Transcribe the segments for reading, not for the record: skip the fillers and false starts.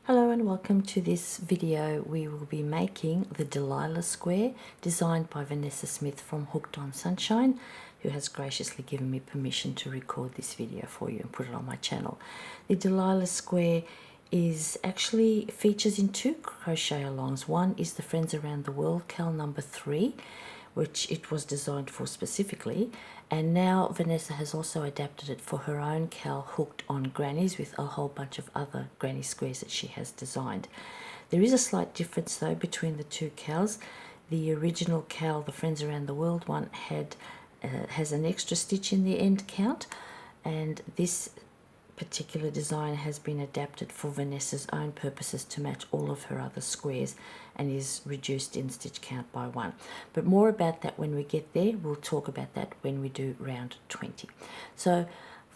Hello and welcome to this video. We will be making the Delilah square designed by Vanessa Smith from Hooked on Sunshine, who has graciously given me permission to record this video for you and put it on my channel. The Delilah square is actually features in two crochet alongs. One is the Friends Around the World Cal number 3, which it was designed for specifically, and now Vanessa has also adapted it for her own cal hooked on Grannies with a whole bunch of other granny squares that she has designed. There is a slight difference though between the two cals. The original cal, the Friends Around the World one, has an extra stitch in the end count, and this particular design has been adapted for Vanessa's own purposes to match all of her other squares and is reduced in stitch count by 1. But more about that when we get there. We'll talk about that when we do round 20. So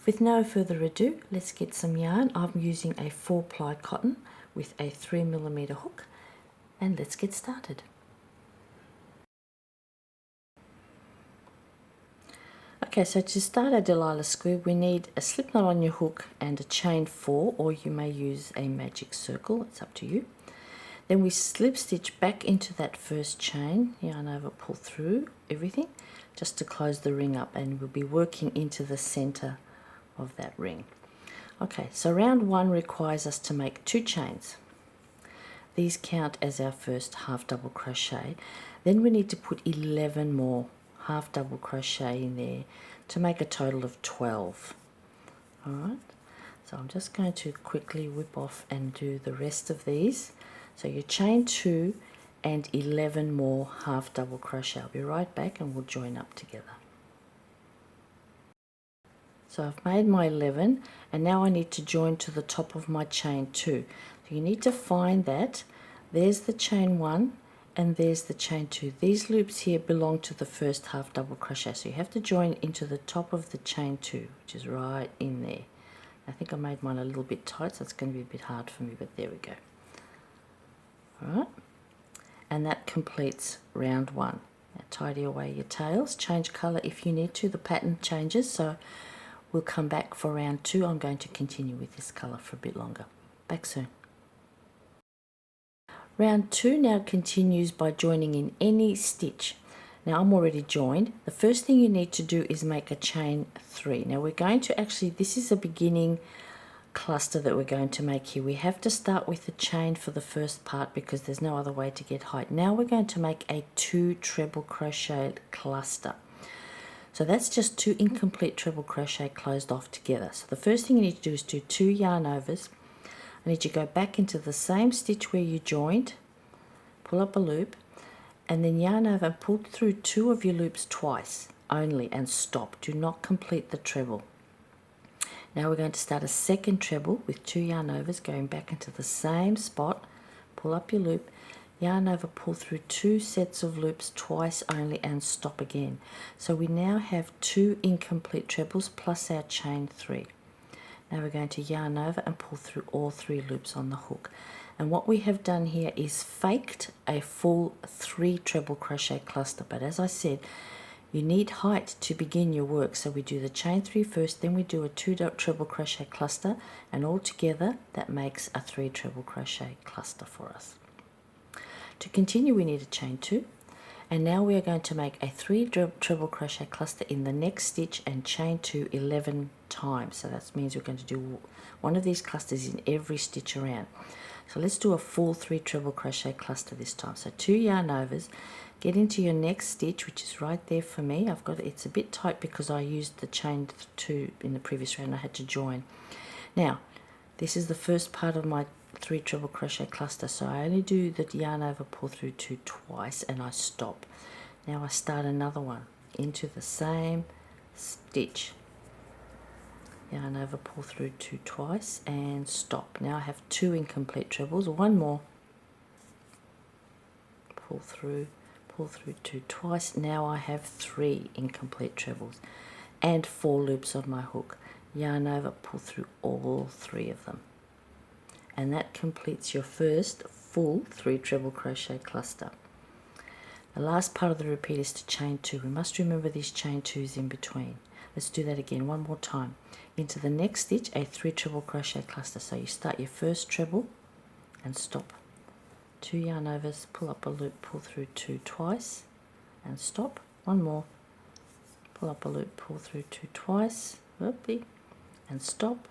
with no further ado, let's get some yarn. I'm using a 4-ply cotton with a 3mm hook, and let's get started. Okay, so to start our Delilah square, we need a slip knot on your hook and a chain 4, or you may use a magic circle, it's up to you. Then we slip stitch back into that first chain, yarn over, pull through everything, just to close the ring up, and we'll be working into the center of that ring. Okay, so round 1 requires us to make 2 chains. These count as our first half double crochet. Then we need to put 11 more half double crochet in there to make a total of 12. Alright, so I'm just going to quickly whip off and do the rest of these. So you chain 2 and 11 more half double crochet. I'll be right back and we'll join up together. So I've made my 11, and now I need to join to the top of my chain 2. So you need to find that. There's the chain 1 and there's the chain 2. These loops here belong to the first half double crochet, so you have to join into the top of the chain 2, which is right in there. I think I made mine a little bit tight, so it's going to be a bit hard for me, but there we go. Alright, and that completes round 1. Now tidy away your tails, change colour if you need to, the pattern changes, so we'll come back for round 2. I'm going to continue with this colour for a bit longer. Back soon. Round 2 now continues by joining in any stitch. Now I'm already joined. The first thing you need to do is make a chain 3. Now we're going to actually, this is a beginning cluster that we're going to make here. We have to start with the chain for the first part because there's no other way to get height. Now we're going to make a 2 treble crochet cluster. So that's just 2 incomplete treble crochet closed off together. So the first thing you need to do is do 2 yarn overs. I need you to go back into the same stitch where you joined, pull up a loop, and then yarn over and pull through 2 of your loops twice only and stop. Do not complete the treble. Now we're going to start a second treble with 2 yarn overs, going back into the same spot, pull up your loop, yarn over, pull through 2 sets of loops twice only and stop again. So we now have 2 incomplete trebles plus our chain 3. Now we're going to yarn over and pull through all 3 loops on the hook. And what we have done here is faked a full 3 treble crochet cluster. But as I said, you need height to begin your work. So we do the chain 3 first, then we do a 2 treble crochet cluster, and all together that makes a 3 treble crochet cluster for us. To continue, we need a chain 2. And now we are going to make a 3 treble crochet cluster in the next stitch and chain 2 11 times. So that means we're going to do one of these clusters in every stitch around. So let's do a full 3 treble crochet cluster this time. So 2 yarn overs, get into your next stitch, which is right there for me. It's a bit tight because I used the chain 2 in the previous round. I had to join. Now this is the first part of my 3 treble crochet cluster, so I only do the yarn over, pull through 2 twice, and I stop. Now I start another one into the same stitch, yarn over, pull through 2 twice and stop. Now I have 2 incomplete trebles, 1 more, pull through 2 twice. Now I have 3 incomplete trebles and 4 loops on my hook, yarn over, pull through all 3 of them. And that completes your first full 3 treble crochet cluster. The last part of the repeat is to chain 2. We must remember these chain 2s in between. Let's do that again one more time. Into the next stitch, a 3 treble crochet cluster. So you start your first treble, and stop. 2 yarn overs, pull up a loop, pull through 2 twice and stop. 1 more, pull up a loop, pull through 2 twice, whoopie, and stop.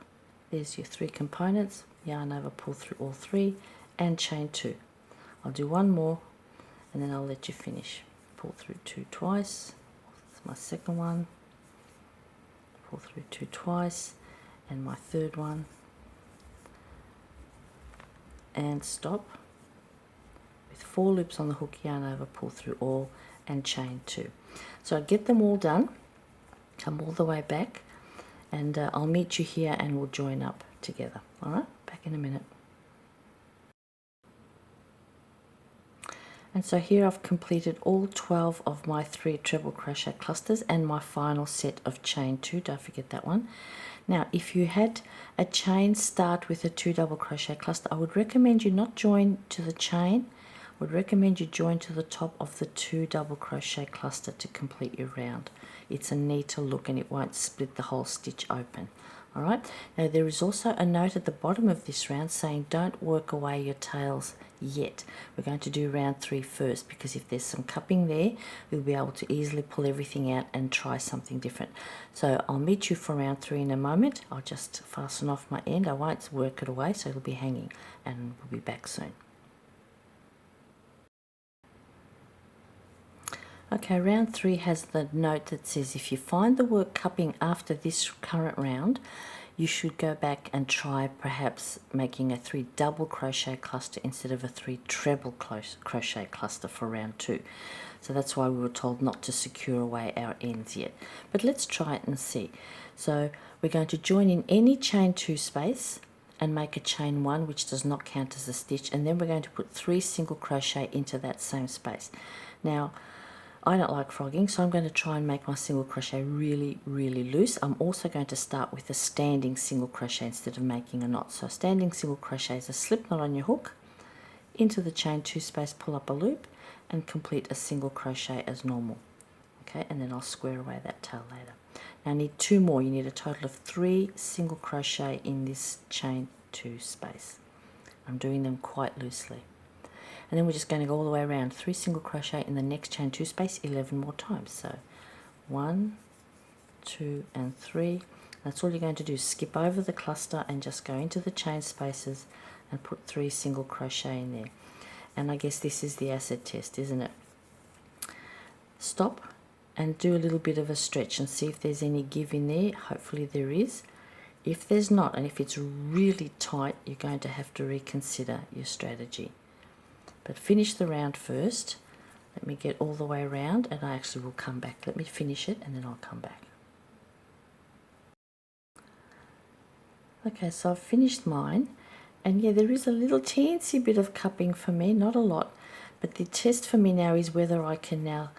There's your 3 components, yarn over, pull through all 3 and chain 2. I'll do 1 more and then I'll let you finish. Pull through 2 twice, that's my second one, pull through 2 twice and my third one, and stop. With 4 loops on the hook, yarn over, pull through all and chain 2. So I get them all done, come all the way back, and I'll meet you here and we'll join up together. All right, back in a minute. And so here I've completed all 12 of my 3 treble crochet clusters and my final set of chain 2, don't forget that one. Now if you had a chain start with a 2 double crochet cluster, I would recommend you not join to the chain, I would recommend you join to the top of the 2 double crochet cluster to complete your round. It's a neater look and it won't split the whole stitch open. Alright, now there is also a note at the bottom of this round saying don't work away your tails yet. We're going to do round 3 first, because if there's some cupping there, we'll be able to easily pull everything out and try something different. So I'll meet you for round 3 in a moment. I'll just fasten off my end. I won't work it away, so it'll be hanging, and we'll be back soon. Okay, round 3 has the note that says if you find the work cupping after this current round, you should go back and try perhaps making a 3 double crochet cluster instead of a 3 treble crochet cluster for round 2. So that's why we were told not to secure away our ends yet. But let's try it and see. So we're going to join in any chain 2 space and make a chain 1, which does not count as a stitch, and then we're going to put 3 single crochet into that same space. Now I don't like frogging, so I'm going to try and make my single crochet really, really loose. I'm also going to start with a standing single crochet instead of making a knot. So standing single crochet is a slip knot on your hook, into the chain 2 space, pull up a loop and complete a single crochet as normal. Okay, and then I'll square away that tail later. Now I need 2 more. You need a total of 3 single crochet in this chain 2 space. I'm doing them quite loosely. And then we're just going to go all the way around, 3 single crochet in the next chain 2 space 11 more times. So 1, 2 and 3. That's all you're going to do. Skip over the cluster and just go into the chain spaces and put 3 single crochet in there. And I guess this is the acid test, isn't it? Stop and do a little bit of a stretch and see if there's any give in there. Hopefully there is. If there's not, and if it's really tight, you're going to have to reconsider your strategy. But finish the round first. Let me get all the way around and I actually will come back. Let me finish it and then I'll come back. Okay, so I've finished mine, and yeah, there is a little teensy bit of cupping for me, not a lot, but the test for me now is whether I can now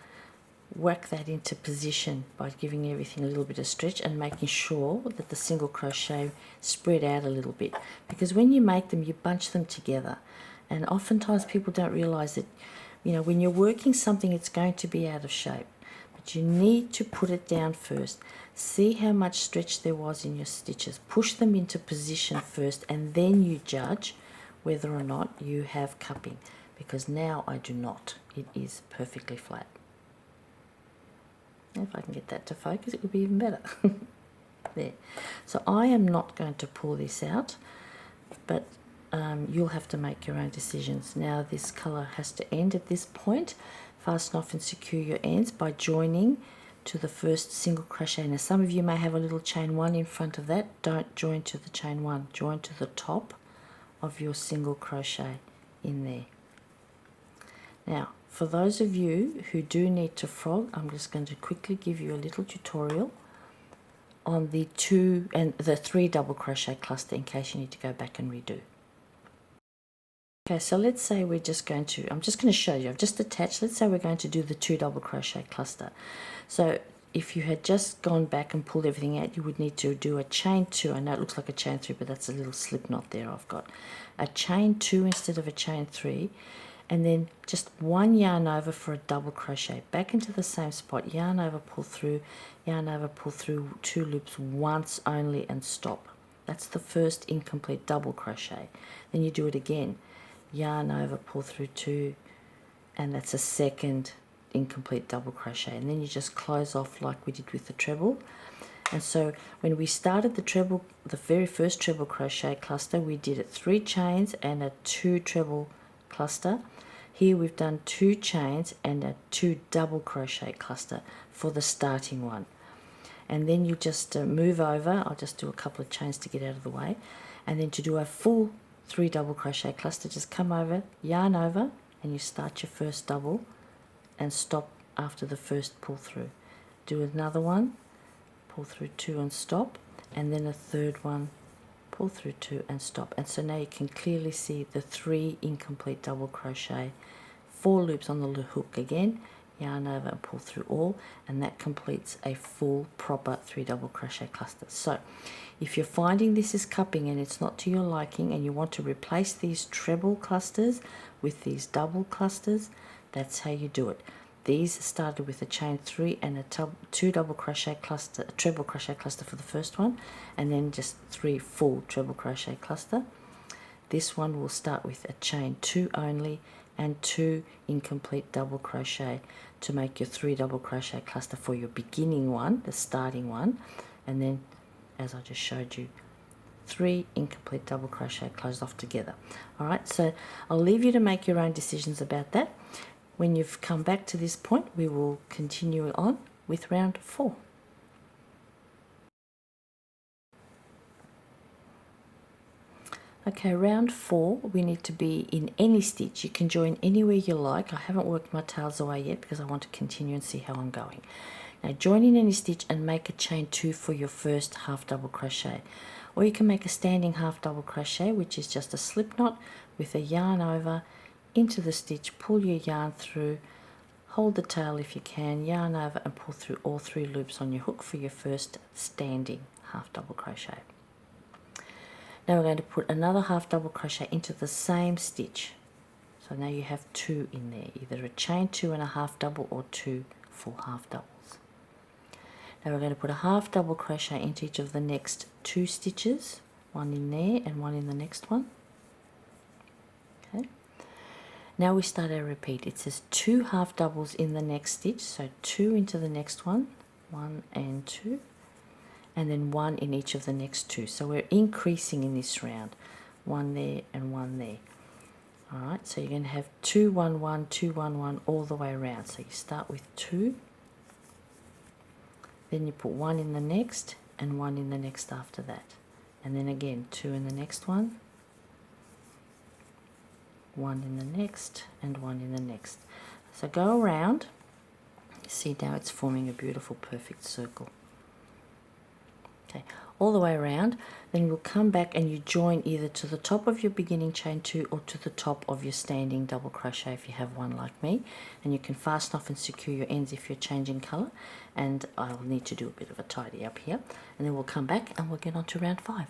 whack that into position by giving everything a little bit of stretch and making sure that the single crochet spread out a little bit, because when you make them you bunch them together. And oftentimes people don't realize that, you know, when you're working something, it's going to be out of shape. But you need to put it down first. See how much stretch there was in your stitches. Push them into position first, and then you judge whether or not you have cupping. Because now I do not. It is perfectly flat. If I can get that to focus, it would be even better. There. So I am not going to pull this out, but you'll have to make your own decisions. Now this colour has to end at this point. Fasten off and secure your ends by joining to the first single crochet. Now some of you may have a little chain 1 in front of that. Don't join to the chain 1. Join to the top of your single crochet in there. Now for those of you who do need to frog, I'm just going to quickly give you a little tutorial on the 2 and the 3 double crochet cluster in case you need to go back and redo. Okay, so let's say we're just going to, I'm just going to show you, I've just attached, let's say we're going to do the 2 double crochet cluster. So if you had just gone back and pulled everything out, you would need to do a chain 2. I know it looks like a chain 3, but that's a little slip knot there I've got. A chain 2 instead of a chain 3, and then just 1 yarn over for a double crochet. Back into the same spot, yarn over, pull through, yarn over, pull through 2 loops once only and stop. That's the first incomplete double crochet. Then you do it again. yarn over, pull through 2, and that's a second incomplete double crochet, and then you just close off like we did with the treble. And so when we started the treble, the very first treble crochet cluster, we did it 3 chains and a 2 treble cluster. Here we've done 2 chains and a 2 double crochet cluster for the starting one. And then you just move over. I'll just do a couple of chains to get out of the way, and then to do a full 3 double crochet cluster, just come over, yarn over, and you start your first double and stop after the first pull through. Do another one, pull through 2 and stop, and then a third one, pull through 2 and stop. And so now you can clearly see the 3 incomplete double crochet, 4 loops on the hook again, yarn over and pull through all, and that completes a full proper 3 double crochet cluster. So if you're finding this is cupping and it's not to your liking, and you want to replace these treble clusters with these double clusters, that's how you do it. These started with a chain 3 and a 2 double crochet cluster, a treble crochet cluster for the first one, and then just 3 full treble crochet cluster. This one will start with a chain 2 only and 2 incomplete double crochet to make your 3 double crochet cluster for your beginning one, the starting one, and then, as I just showed you, 3 incomplete double crochet closed off together. Alright, so I'll leave you to make your own decisions about that. When you've come back to this point, we will continue on with round 4. Okay, round 4, we need to be in any stitch. You can join anywhere you like. I haven't worked my tails away yet because I want to continue and see how I'm going. Now join in any stitch and make a chain 2 for your first half double crochet. Or you can make a standing half double crochet, which is just a slip knot with a yarn over, into the stitch, pull your yarn through, hold the tail if you can, yarn over and pull through all 3 loops on your hook for your first standing half double crochet. Now we're going to put another half double crochet into the same stitch. So now you have 2 in there, either a chain 2 and a half double or 2 full half doubles. Now we're going to put a half double crochet into each of the next 2 stitches, one in there and one in the next one. Okay. Now we start our repeat. It says 2 half doubles in the next stitch, so 2 into the next one, 1 and 2, and then 1 in each of the next 2. So we're increasing in this round, 1 there and 1 there. Alright, so you're going to have 2 1 1 2 1 1 all the way around. So you start with 2, then you put 1 in the next and 1 in the next after that, and then again 2 in the next one, 1 in the next and 1 in the next. So go around. You see now it's forming a beautiful perfect circle. Okay, all the way around. Then we'll come back and you join either to the top of your beginning chain 2 or to the top of your standing double crochet if you have one like me, and you can fasten off and secure your ends if you're changing colour, and I'll need to do a bit of a tidy up here, and then we'll come back and we'll get on to round 5.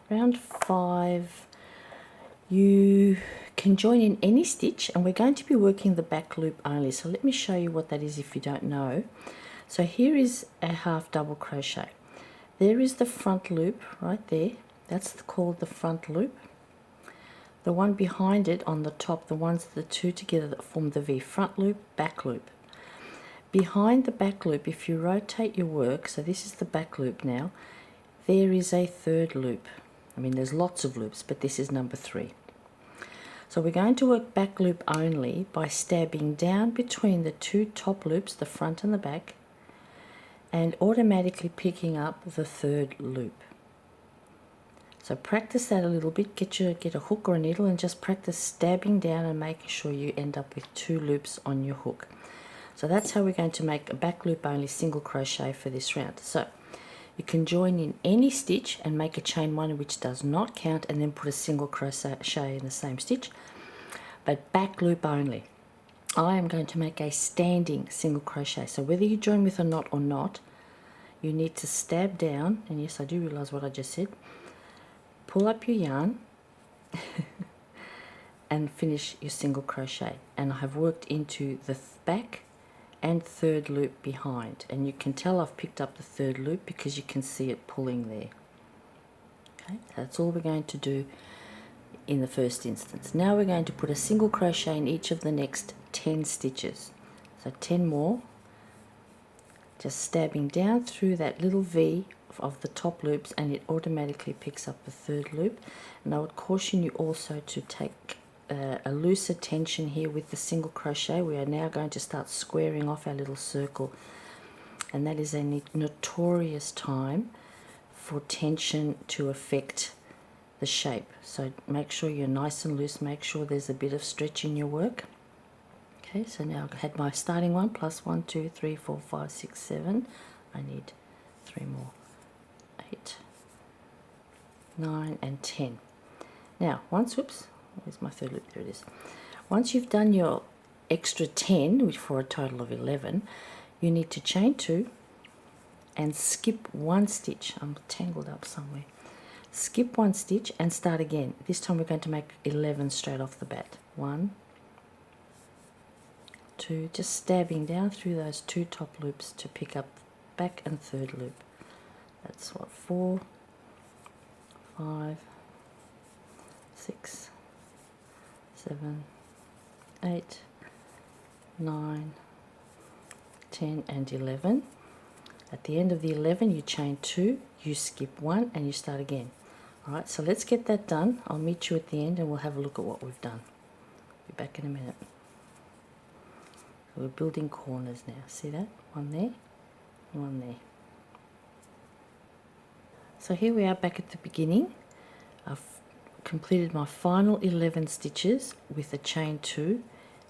Round 5, you can join in any stitch, and we're going to be working the back loop only. So let me show you what that is if you don't know. So here is a half double crochet. There is the front loop right there. That's called the front loop. The one behind it on the top, the 2 together that form the V, front loop, back loop. Behind the back loop, if you rotate your work, so this is the back loop now, there is a third loop. I mean, there's lots of loops, but this is number 3. So we're going to work back loop only by stabbing down between the 2 top loops, the front and the back, and automatically picking up the third loop. So practice that a little bit. Get a hook or a needle and just practice stabbing down and making sure you end up with 2 loops on your hook. So that's how we're going to make a back loop only single crochet for this round. So you can join in any stitch and make a chain 1 which does not count, and then put a single crochet in the same stitch, but back loop only. I am going to make a standing single crochet, so whether you join with a knot or not, you need to stab down, and yes, I do realize what I just said, pull up your yarn and finish your single crochet. And I have worked into the back and third loop behind, and you can tell I've picked up the third loop because you can see it pulling there. Okay, that's all we're going to do in the first instance. Now we're going to put a single crochet in each of the next 10 stitches. So 10 more, just stabbing down through that little V of the top loops, and it automatically picks up the third loop. And I would caution you also to take a looser tension here with the single crochet. We are now going to start squaring off our little circle, and that is a notorious time for tension to affect the shape. So make sure you're nice and loose, make sure there's a bit of stretch in your work. Okay, so now I've had my starting one plus 1, 2, 3, 4, 5, 6, 7. I need 3 more. 8, 9 and 10. Now once, whoops, where's my third loop? There it is. Once you've done your extra 10, which for a total of 11, you need to chain 2 and skip 1 stitch. I'm tangled up somewhere. Skip 1 stitch and start again. This time we're going to make 11 straight off the bat. 1, 2, just stabbing down through those 2 top loops to pick up back and third loop. That's what, 4, 5, 6, 7, 8, 9, 10 and 11. At the end of the 11 you chain 2, you skip 1 and you start again. Alright, so let's get that done. I'll meet you at the end and we'll have a look at what we've done. Be back in a minute. We're building corners now. See that? One there, one there. So here we are back at the beginning. I've completed my final 11 stitches with a chain 2,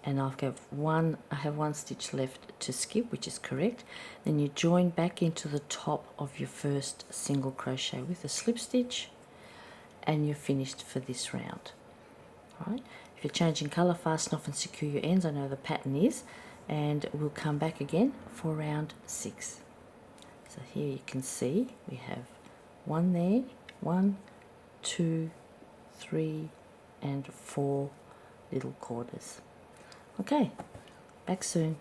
and I have one stitch left to skip, which is correct. Then you join back into the top of your first single crochet with a slip stitch, and you're finished for this round. All right. If you're changing colour, fasten off and secure your ends. I know the pattern is, and we'll come back again for round 6. So here you can see we have 1 there, 1, 2, 3 and 4 little quarters. Okay, back soon.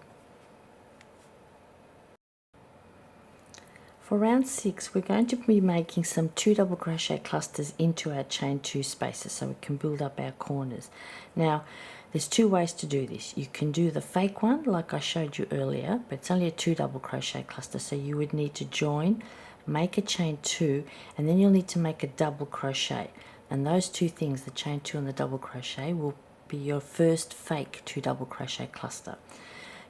For round 6 we're going to be making some 2 double crochet clusters into our chain 2 spaces so we can build up our corners. Now there's 2 ways to do this. You can do the fake one like I showed you earlier, but it's only a 2 double crochet cluster, so you would need to join, make a chain 2, and then you'll need to make a double crochet, and those 2 things, the chain 2 and the double crochet, will be your first fake 2 double crochet cluster.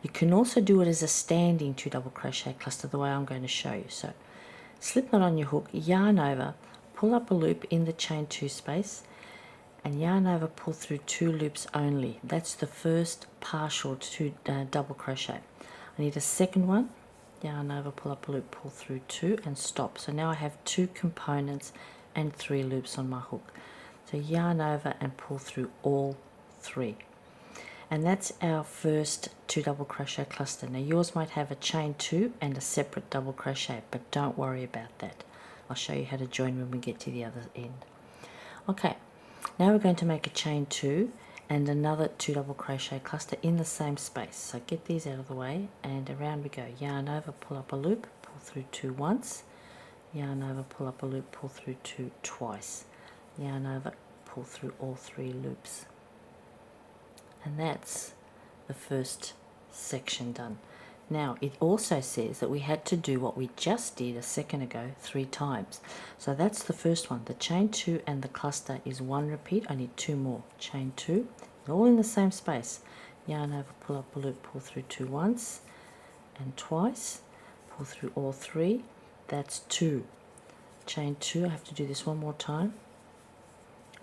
You can also do it as a standing 2 double crochet cluster the way I'm going to show you. So slip knot on your hook, yarn over, pull up a loop in the chain 2 space, and yarn over, pull through 2 loops only. That's the first partial double crochet. I need a second one, yarn over, pull up a loop, pull through 2 and stop. So now I have 2 components and 3 loops on my hook. So yarn over and pull through all 3. And that's our first 2 double crochet cluster. Now yours might have a chain 2 and a separate double crochet, but don't worry about that. I'll show you how to join when we get to the other end. Okay, now we're going to make a chain 2 and another 2 double crochet cluster in the same space. So get these out of the way and around we go. Yarn over, pull up a loop, pull through 2 once, yarn over, pull up a loop, pull through 2 twice, yarn over, pull through all 3 loops. And that's the first section done. Now it also says that we had to do what we just did a second ago 3 times. So that's the first one. The chain 2 and the cluster is 1 repeat. I need 2 more. Chain 2, all in the same space. Yarn over, pull up a loop, pull through 2 once and twice, pull through all 3. That's 2. Chain 2, I have to do this one more time.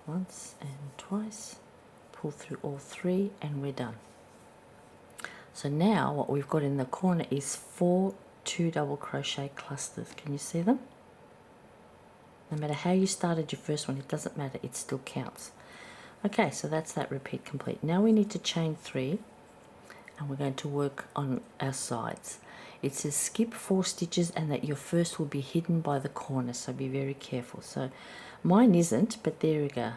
Once and twice, pull through all 3 and we're done. So now what we've got in the corner is 4 2 double crochet clusters. Can you see them? No matter how you started your first one, it doesn't matter, it still counts. Okay, so that's that repeat complete. Now we need to chain 3 and we're going to work on our sides. It says skip 4 stitches and that your first will be hidden by the corner, so be very careful. So mine isn't, but there we go.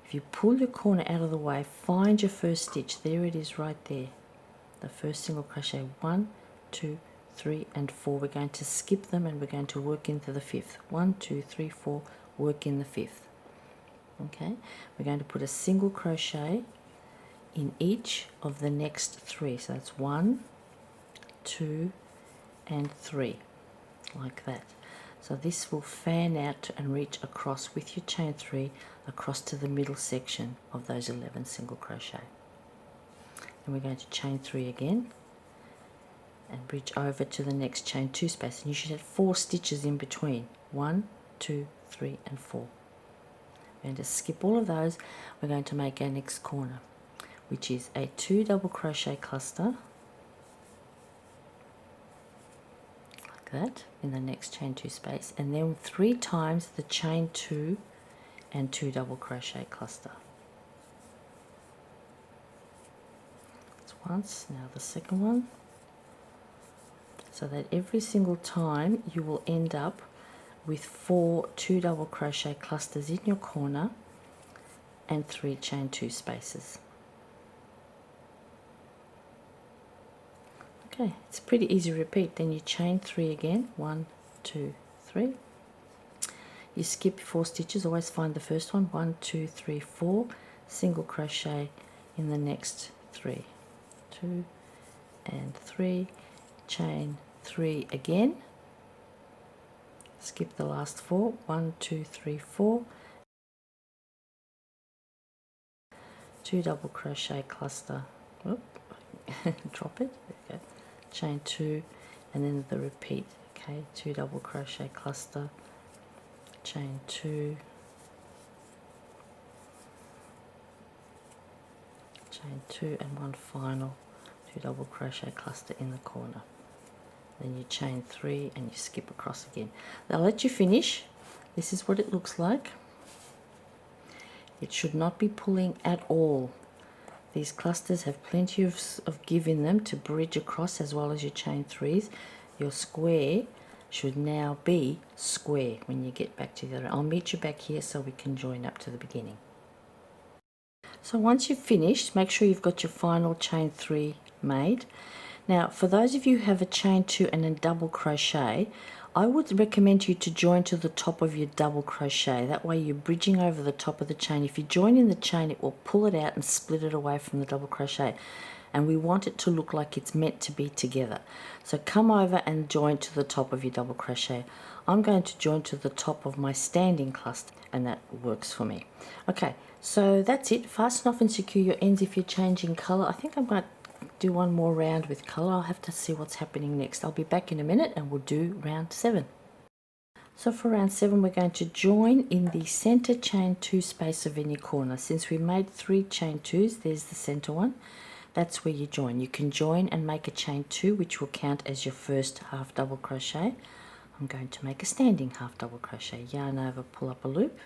If you pull your corner out of the way, find your first stitch. There it is right there. The first single crochet. 1, 2, 3 and 4. We're going to skip them and we're going to work into the 5th. 1, 2, 3, 4. work in the 5th. Okay, we're going to put a single crochet in each of the next 3. So that's 1, 2, and 3, like that. So this will fan out and reach across with your chain 3 across to the middle section of those 11 single crochet. And we're going to chain 3 again and bridge over to the next chain 2 space, and you should have 4 stitches in between. 1, 2, 3, and 4. We're going to skip all of those. We're going to make our next corner, which is a 2 double crochet cluster, like that, in the next chain 2 space, and then 3 times the chain 2 and 2 double crochet cluster. That's once. Now the second one, so that every single time you will end up with 4 2 double crochet clusters in your corner and 3 chain 2 spaces. Okay, it's a pretty easy repeat. Then you chain 3 again, 1, 2, 3. You skip 4 stitches, always find the first one, 1, 2, 3, 4, single crochet in the next 3, 2 and 3, chain 3 again, skip the last 4, 1, 2, 3, 4, 2 double crochet cluster, whoop, drop it, okay, chain 2, and then the repeat. Okay, 2 double crochet cluster, chain 2, chain 2, and one final 2 double crochet cluster in the corner. Then you chain 3 and you skip across again. I'll let you finish. This is what it looks like. It should not be pulling at all. These clusters have plenty of give in them to bridge across, as well as your chain 3s. Your square should now be square when you get back to the other. I'll meet you back here so we can join up to the beginning. So once you've finished, make sure you've got your final chain 3 made. Now, for those of you who have a chain 2 and a double crochet, I would recommend you to join to the top of your double crochet. That way you're bridging over the top of the chain. If you join in the chain, it will pull it out and split it away from the double crochet. And we want it to look like it's meant to be together. So come over and join to the top of your double crochet. I'm going to join to the top of my standing cluster, and that works for me. Okay, so that's it. Fasten off and secure your ends if you're changing color. I think I'm going to do one more round with color. I'll have to see what's happening next. I'll be back in a minute and we'll do round 7. So for round 7, we're going to join in the center chain 2 space of any corner. Since we made 3 chain 2s, there's the center one. That's where you join. You can join and make a chain 2, which will count as your first half double crochet. I'm going to make a standing half double crochet. Yarn over, pull up a loop,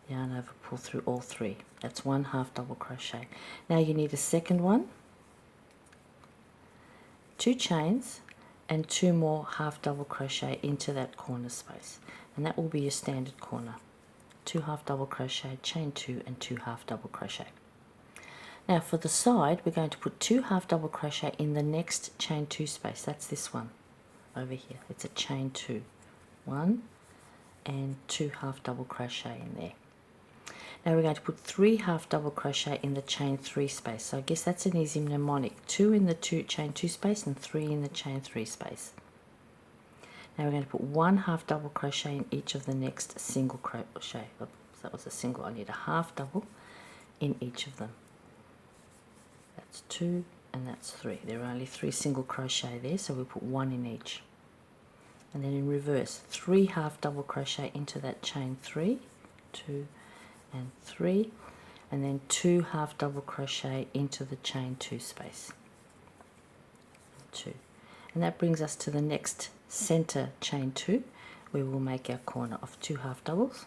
yarn over, pull through all 3. That's 1 half double crochet. Now you need a second one, 2 chains, and 2 more half double crochet into that corner space, and that will be your standard corner. 2 half double crochet, chain 2, and 2 half double crochet. Now for the side, we're going to put 2 half double crochet in the next chain 2 space. That's this one over here. It's a chain 2, 1 and 2 half double crochet in there. Now we're going to put 3 half double crochet in the chain 3 space. So I guess that's an easy mnemonic. 2 in the chain 2 space and 3 in the chain 3 space. Now we're going to put 1 half double crochet in each of the next single crochet. Oops, that was a single. I need a half double in each of them. That's 2 and that's 3. There are only 3 single crochet there, so we put 1 in each. And then in reverse, 3 half double crochet into that chain 3, 2 and 3, and then 2 half double crochet into the chain 2 space, 2, and that brings us to the next center chain 2, where we'll make our corner of 2 half doubles,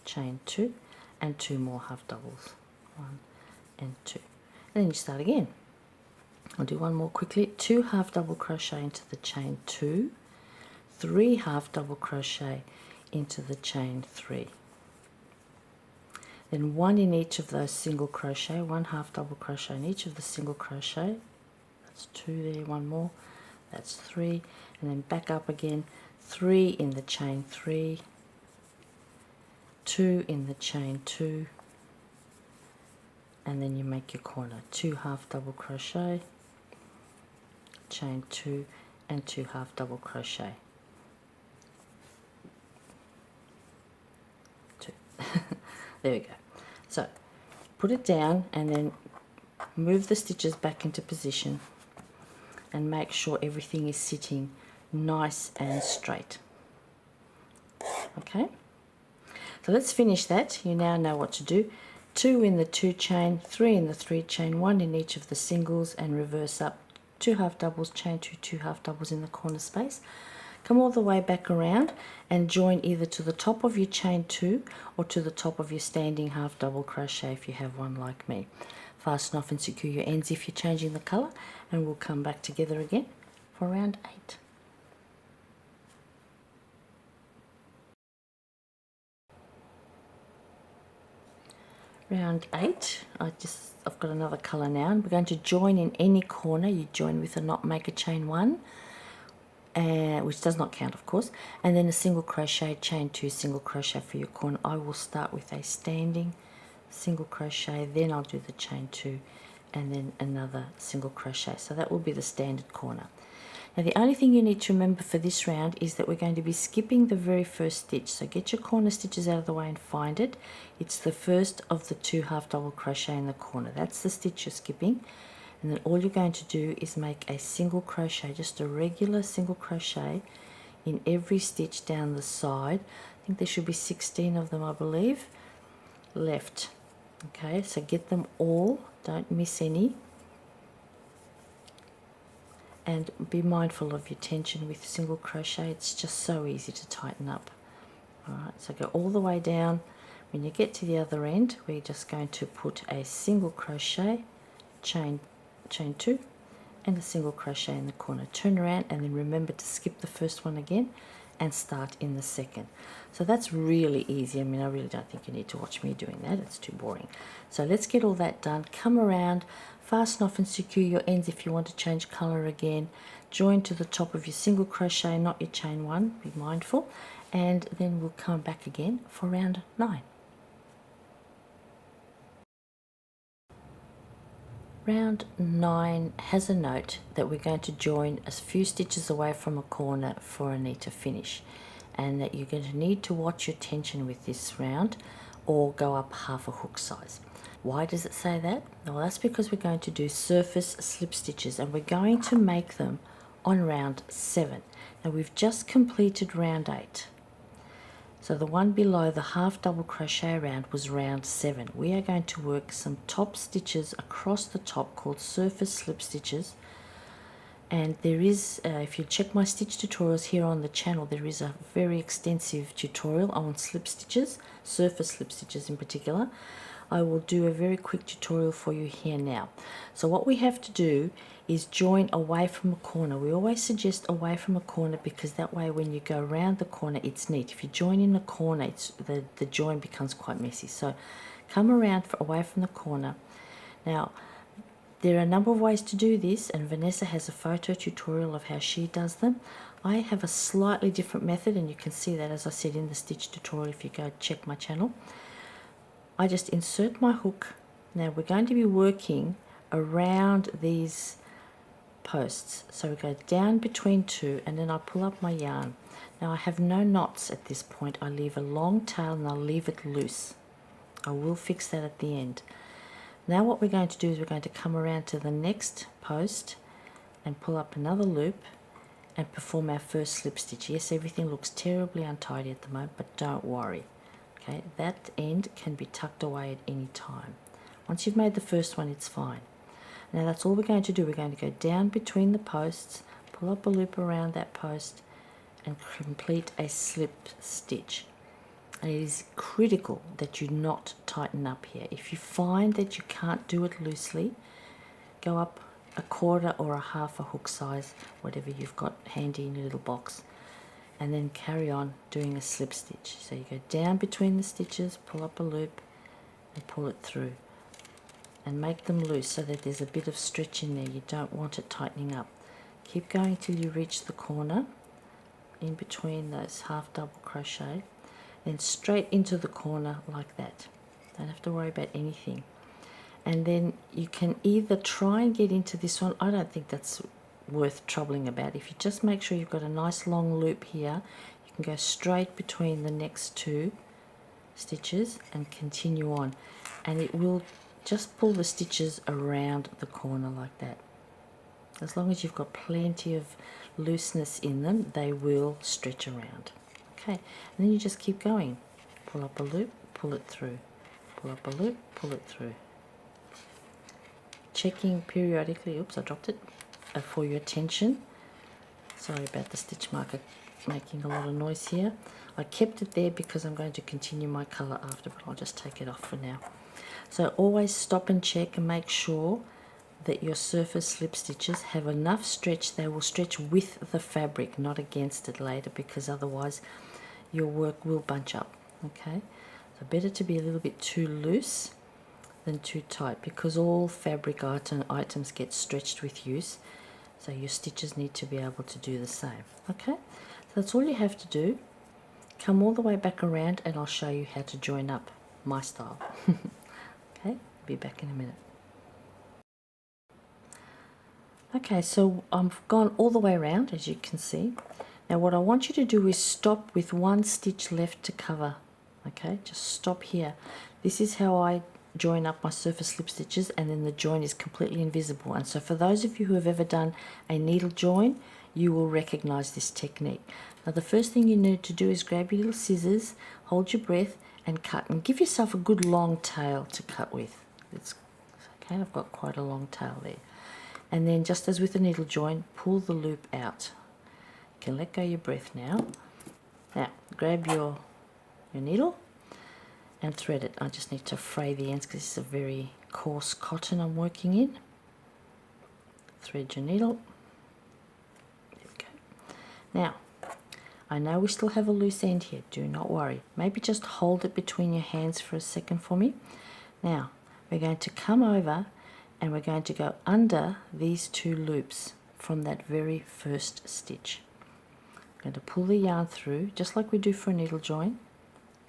chain 2, and 2 more half doubles, 1 and 2, and then you start again. I'll do one more quickly. 2 half double crochet into the chain 2, 3 half double crochet into the chain 3, then 1 in each of those single crochet, 1 half double crochet in each of the single crochet. That's 2 there, 1 more, that's 3, and then back up again, 3 in the chain 3, 2 in the chain 2, and then you make your corner. 2 half double crochet, chain 2, and 2 half double crochet. 2. There we go. So put it down and then move the stitches back into position and make sure everything is sitting nice and straight. Okay, so let's finish that. You now know what to do. 2 in the 2 chain, 3 in the 3 chain, 1 in each of the singles, and reverse up, 2 half doubles, chain 2, 2 half doubles in the corner space. Come all the way back around and join either to the top of your chain 2 or to the top of your standing half double crochet if you have one like me. Fasten off and secure your ends if you're changing the colour, and we'll come back together again for round 8. Round 8, I've got another colour now, and we're going to join in any corner. You join with a knot, make a chain 1, which does not count of course, and then a single crochet, chain 2, single crochet for your corner. I will start with a standing single crochet, then I'll do the chain 2 and then another single crochet. So that will be the standard corner. Now the only thing you need to remember for this round is that we're going to be skipping the very first stitch. So get your corner stitches out of the way and find it. It's the first of the 2 half double crochet in the corner. That's the stitch you're skipping. And then all you're going to do is make a single crochet, just a regular single crochet in every stitch down the side. I think there should be 16 of them, I believe, left. Okay, so get them all, don't miss any. And be mindful of your tension with single crochet. It's just so easy to tighten up. Alright, so go all the way down. When you get to the other end, we're just going to put a single crochet, chain 2, and a single crochet in the corner. Turn around and then remember to skip the first one again and start in the second. So that's really easy. I mean, I really don't think you need to watch me doing that. It's too boring. So let's get all that done. Come around, fasten off and secure your ends if you want to change color again. Join to the top of your single crochet, not your chain 1, be mindful, and then we'll come back again for round 9. Round 9 has a note that we're going to join a few stitches away from a corner for a neater finish, and that you're going to need to watch your tension with this round or go up half a hook size. Why does it say that? Well, that's because we're going to do surface slip stitches, and we're going to make them on round 7. Now we've just completed round 8. So the one below the half double crochet round was round 7. We are going to work some top stitches across the top called surface slip stitches. And there is, if you check my stitch tutorials here on the channel, there is a very extensive tutorial on slip stitches, surface slip stitches in particular. I will do a very quick tutorial for you here now. So what we have to do is join away from a corner. We always suggest away from a corner because that way when you go around the corner it's neat. If you join in the corner, the join becomes quite messy. So come around away from the corner. Now there are a number of ways to do this, and Vanessa has a photo tutorial of how she does them. I have a slightly different method, and you can see that, as I said, in the stitch tutorial if you go check my channel. I just insert my hook. Now we're going to be working around these posts. So we go down between 2 and then I pull up my yarn. Now I have no knots at this point. I leave a long tail and I'll leave it loose. I will fix that at the end. Now what we're going to do is we're going to come around to the next post and pull up another loop and perform our first slip stitch. Yes, everything looks terribly untidy at the moment, but don't worry. Okay, that end can be tucked away at any time. Once you've made the first one, it's fine. Now that's all we're going to do. We're going to go down between the posts, pull up a loop around that post and complete a slip stitch. And it is critical that you not tighten up here. If you find that you can't do it loosely, go up a quarter or a half a hook size, whatever you've got handy in your little box, and then carry on doing a slip stitch. So you go down between the stitches, pull up a loop and pull it through and make them loose so that there's a bit of stretch in there. You don't want it tightening up. Keep going till you reach the corner in between those half double crochet, then straight into the corner like that. Don't have to worry about anything. And then you can either try and get into this one. I don't think that's worth troubling about. If you just make sure you've got a nice long loop here, you can go straight between the next two stitches and continue on, and it will just pull the stitches around the corner like that. As long as you've got plenty of looseness in them, they will stretch around. Okay, and then you just keep going. Pull up a loop, pull it through. Pull up a loop, pull it through. Checking periodically, oops, I dropped it, for your tension. Sorry about the stitch marker making a lot of noise here. I kept it there because I'm going to continue my colour after, but I'll just take it off for now. So always stop and check and make sure that your surface slip stitches have enough stretch. They will stretch with the fabric, not against it later, because otherwise your work will bunch up. Okay, so better to be a little bit too loose than too tight, because all fabric items get stretched with use, so your stitches need to be able to do the same. Okay, so that's all you have to do. Come all the way back around and I'll show you how to join up my style. Okay, be back in a minute. Okay, so I've gone all the way around, as you can see. Now what I want you to do is stop with one stitch left to cover. Okay, just stop here. This is how I join up my surface slip stitches, and then the join is completely invisible. And so for those of you who have ever done a needle join, you will recognize this technique. Now the first thing you need to do is grab your little scissors, hold your breath and cut, and give yourself a good long tail to cut with. It's okay, I've got quite a long tail there. And then just as with the needle join, pull the loop out. You can let go your breath now. Now grab your needle and thread it. I just need to fray the ends because this is a very coarse cotton I'm working in. Thread your needle. There we go. Now, I know we still have a loose end here. Do not worry. Maybe just hold it between your hands for a second for me. Now, we're going to come over and we're going to go under these two loops from that very first stitch. I'm going to pull the yarn through just like we do for a needle join.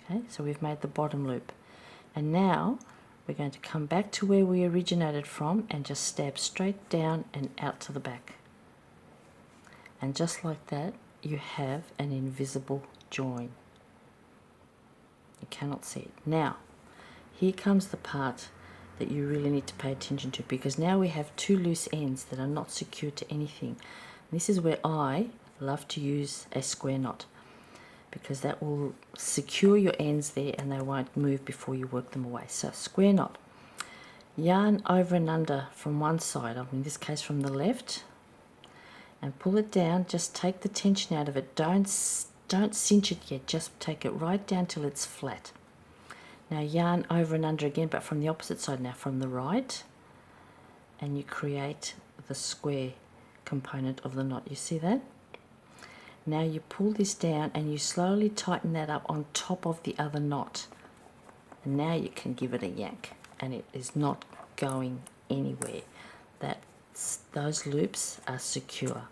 Okay, so we've made the bottom loop, and now we're going to come back to where we originated from and just stab straight down and out to the back, and just like that you have an invisible join. You cannot see it. Now here comes the part that you really need to pay attention to, because now we have two loose ends that are not secured to anything. This is where I love to use a square knot, because that will secure your ends there and they won't move before you work them away. So square knot, yarn over and under from one side, in this case from the left, and pull it down. Just take the tension out of it. Don't cinch it yet, just take it right down till it's flat. Now yarn over and under again, but from the opposite side now, from the right, and you create the square component of the knot. You see that? Now you pull this down and you slowly tighten that up on top of the other knot. And now you can give it a yank and it is not going anywhere. Those loops are secure.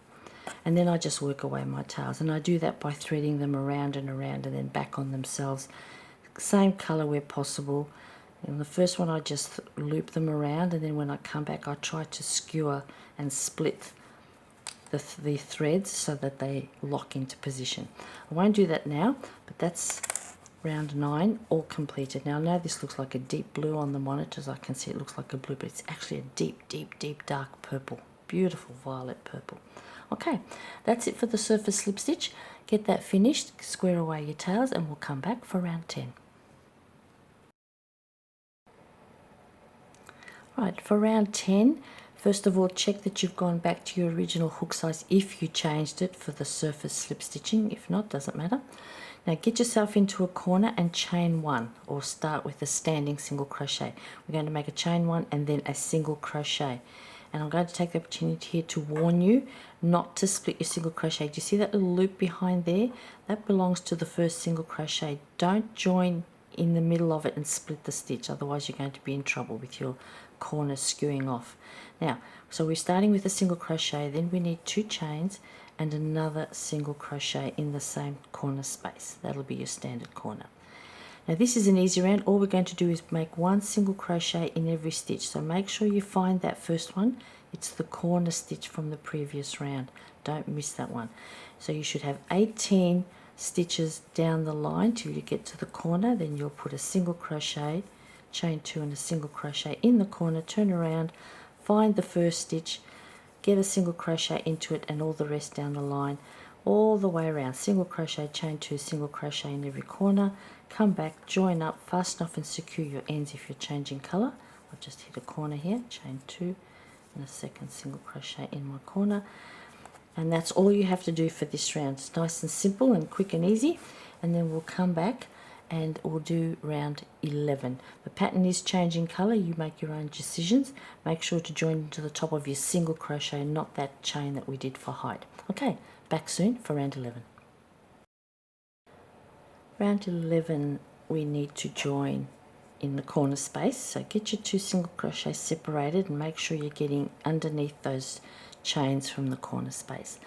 And then I just work away my tails, and I do that by threading them around and around and then back on themselves. Same colour where possible. In the first one I just loop them around, and then when I come back I try to skewer and split the threads so that they lock into position. I won't do that now, but that's round 9 all completed. Now I know this looks like a deep blue on the monitors. I can see it looks like a blue, but it's actually a deep dark purple. Beautiful violet purple. Okay, that's it for the surface slip stitch. Get that finished, square away your tails, and we'll come back for round 10. Right, for round 10, first of all, check that you've gone back to your original hook size if you changed it for the surface slip stitching. If not, doesn't matter. Now get yourself into a corner and chain 1, or start with a standing single crochet. We're going to make a chain 1 and then a single crochet. And I'm going to take the opportunity here to warn you not to split your single crochet. Do you see that little loop behind there? That belongs to the first single crochet. Don't join in the middle of it and split the stitch, otherwise you're going to be in trouble with your corners skewing off. Now, so we're starting with a single crochet, then we need 2 chains, and another single crochet in the same corner space. That'll be your standard corner. Now this is an easy round. All we're going to do is make one single crochet in every stitch. So make sure you find that first one. It's the corner stitch from the previous round. Don't miss that one. So you should have 18 stitches down the line till you get to the corner. Then you'll put a single crochet, chain 2 and a single crochet in the corner, turn around, find the first stitch, get a single crochet into it, and all the rest down the line all the way around. Single crochet, chain 2, single crochet in every corner, come back, join up, fasten off and secure your ends if you're changing color. I've just hit a corner here, chain 2 and a second single crochet in my corner, and that's all you have to do for this round. It's nice and simple and quick and easy. And then we'll come back and we'll do round 11. The pattern is changing color. You make your own decisions. Make sure to join into the top of your single crochet, not that chain that we did for height. Okay, back soon for round 11. Round 11, we need to join in the corner space. So get your 2 single crochets separated and make sure you're getting underneath those chains from the corner space.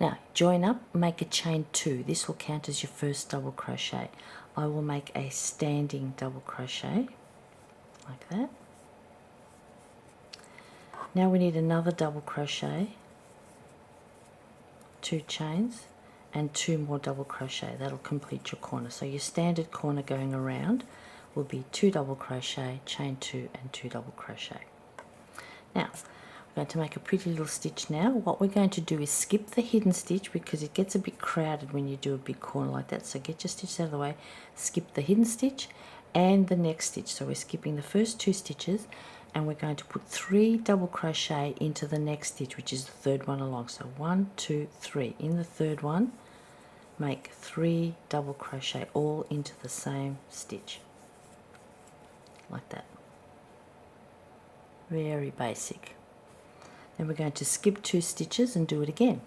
Now join up, make a chain 2. This will count as your first double crochet. I will make a standing double crochet like that. Now we need another double crochet, 2 chains and 2 more double crochet. That'll complete your corner. So your standard corner going around will be 2 double crochet, chain 2 and 2 double crochet. Now we're going to make a pretty little stitch now. What we're going to do is skip the hidden stitch because it gets a bit crowded when you do a big corner like that. So get your stitch out of the way, skip the hidden stitch and the next stitch. So we're skipping the first 2 stitches and we're going to put 3 double crochet into the next stitch, which is the third one along. So 1, 2, 3. In the third one, make 3 double crochet all into the same stitch like that. Very basic. Then we're going to skip 2 stitches and do it again.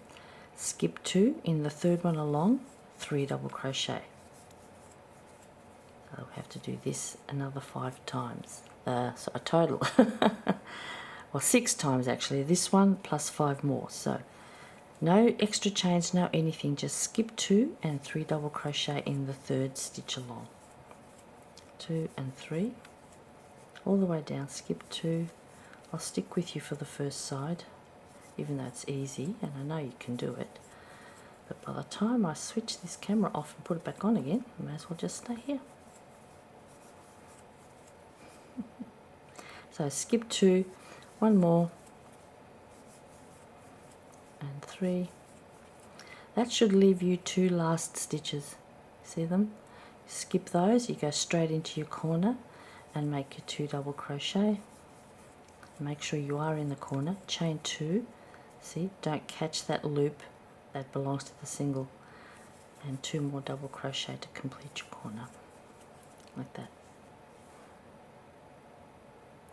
Skip 2 in the third one along, 3 double crochet. I'll have to do this another 5 times. So a total, well 6 times actually. This one plus 5 more. So no extra chains, no anything. Just skip 2 and 3 double crochet in the third stitch along. 2 and 3, all the way down. Skip 2. I'll stick with you for the first side, even though it's easy and I know you can do it. But by the time I switch this camera off and put it back on again, I may as well just stay here. So skip 2, 1 more, and 3. That should leave you 2 last stitches. See them? Skip those, you go straight into your corner and make your 2 double crochet. Make sure you are in the corner, chain 2, see, don't catch that loop, that belongs to the single, and 2 more double crochet to complete your corner, like that.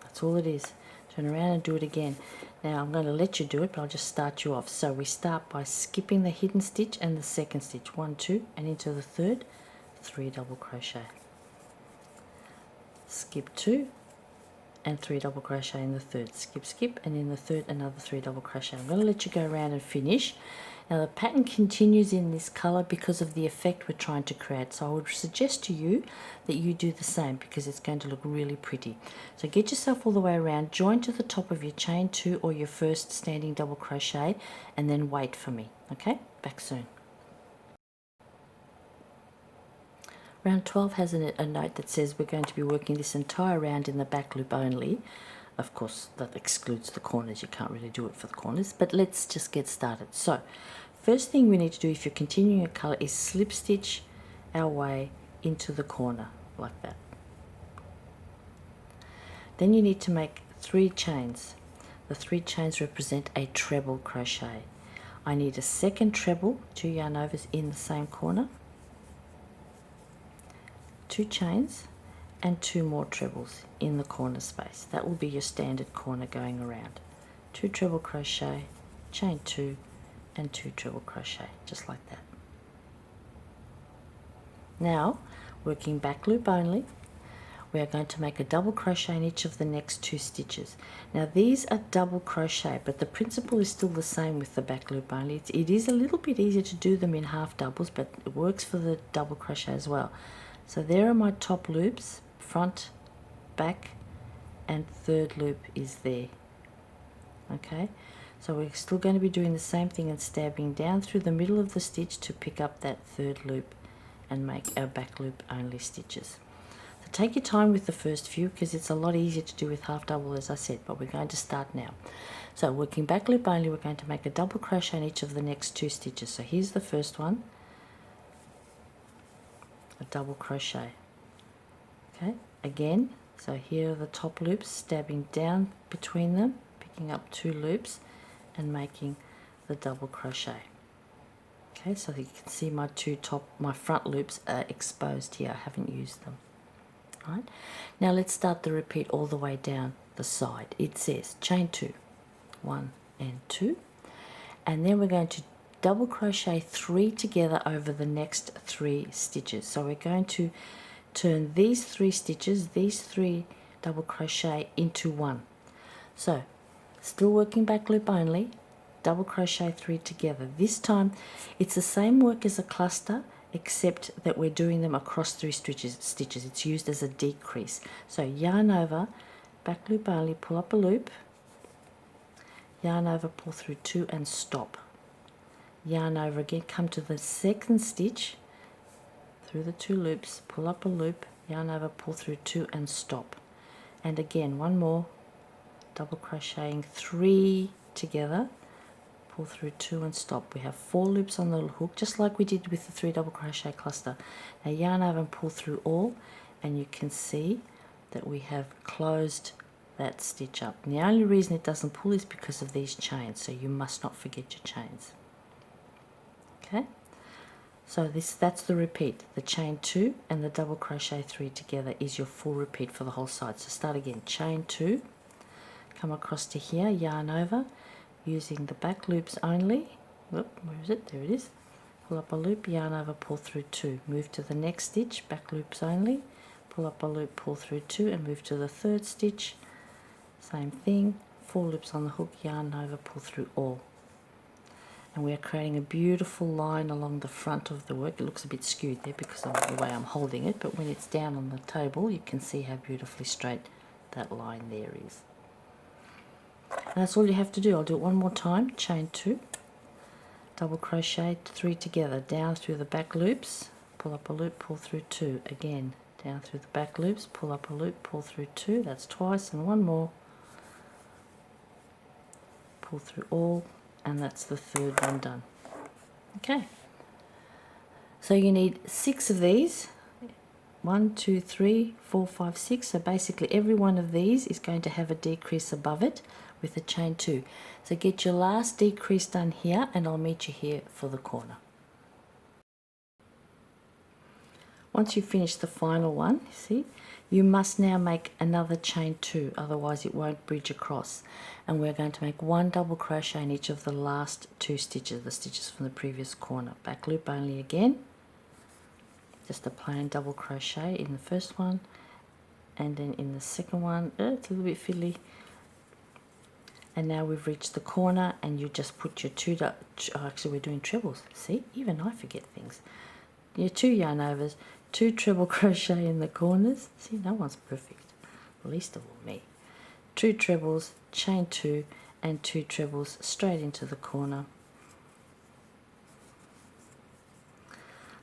That's all it is. Turn around and do it again. Now I'm going to let you do it, but I'll just start you off. So we start by skipping the hidden stitch and the second stitch, 1, 2, and into the third, 3 double crochet. Skip 2 and 3 double crochet in the third. Skip, skip, and in the third another 3 double crochet. I'm going to let you go around and finish. Now the pattern continues in this color because of the effect we're trying to create. So I would suggest to you that you do the same because it's going to look really pretty. So get yourself all the way around, join to the top of your chain 2 or your first standing double crochet, and then wait for me. Okay, back soon. Round 12 has a note that says we're going to be working this entire round in the back loop only. Of course, that excludes the corners. You can't really do it for the corners, but let's just get started. So, first thing we need to do if you're continuing a color is slip stitch our way into the corner, like that. Then you need to make 3 chains. The 3 chains represent a treble crochet. I need a second treble, 2 yarn overs in the same corner, 2 chains and 2 more trebles in the corner space. That will be your standard corner going around. 2 treble crochet, chain 2 and 2 treble crochet, just like that. Now working back loop only, we are going to make a double crochet in each of the next 2 stitches. Now these are double crochet, but the principle is still the same with the back loop only. It is a little bit easier to do them in half doubles, but it works for the double crochet as well. So there are my top loops, front, back, and third loop is there. Okay, so we're still going to be doing the same thing and stabbing down through the middle of the stitch to pick up that third loop and make our back loop only stitches. So take your time with the first few because it's a lot easier to do with half double, as I said, but we're going to start now. So working back loop only, we're going to make a double crochet in each of the next 2 stitches. So here's the first one, a double crochet. Okay, again, so here are the top loops, stabbing down between them, picking up 2 loops and making the double crochet. Okay, so you can see my front loops are exposed here. I haven't used them. Right, now let's start the repeat all the way down the side. It says chain 2, 1 and 2, and then we're going to double crochet 3 together over the next 3 stitches. So we're going to turn these 3 stitches, these 3 double crochet into 1. So still working back loop only, double crochet 3 together. This time it's the same work as a cluster, except that we're doing them across 3 stitches. It's used as a decrease. So yarn over, back loop only, pull up a loop, yarn over, pull through 2 and stop. Yarn over again, come to the second stitch, through the 2 loops, pull up a loop, yarn over, pull through 2 and stop. And again, one more, double crocheting 3 together, pull through 2 and stop. We have 4 loops on the hook, just like we did with the 3 double crochet cluster. Now yarn over and pull through all, and you can see that we have closed that stitch up. And the only reason it doesn't pull is because of these chains, so you must not forget your chains. Okay, so that's the repeat. The chain 2 and the double crochet 3 together is your full repeat for the whole side. So start again, chain 2, come across to here, yarn over, using the back loops only. Whoop, where is it? There it is. Pull up a loop, yarn over, pull through 2. Move to the next stitch, back loops only. Pull up a loop, pull through 2 and move to the third stitch. Same thing, 4 loops on the hook, yarn over, pull through all. And we are creating a beautiful line along the front of the work. It looks a bit skewed there because of the way I'm holding it, but when it's down on the table you can see how beautifully straight that line there is. And that's all you have to do. I'll do it one more time. Chain 2, double crochet 3 together, down through the back loops, pull up a loop, pull through 2. Again, down through the back loops, pull up a loop, pull through 2. That's twice, and one more. Pull through all, and that's the third one done. Okay. So you need 6 of these. 1, 2, 3, 4, 5, 6. So basically every one of these is going to have a decrease above it with a chain 2. So get your last decrease done here and I'll meet you here for the corner. Once you finish the final one, see, you must now make another chain 2, otherwise it won't bridge across. And we're going to make 1 double crochet in each of the last 2 stitches, the stitches from the previous corner. Back loop only again, just a plain double crochet in the first one, and then in the second one, it's a little bit fiddly. And now we've reached the corner and you just put your actually we're doing trebles, see, even I forget things. Your 2 yarn overs, 2 treble crochet in the corners, see, no one's perfect, least of all me. 2 trebles, chain 2 and 2 trebles straight into the corner.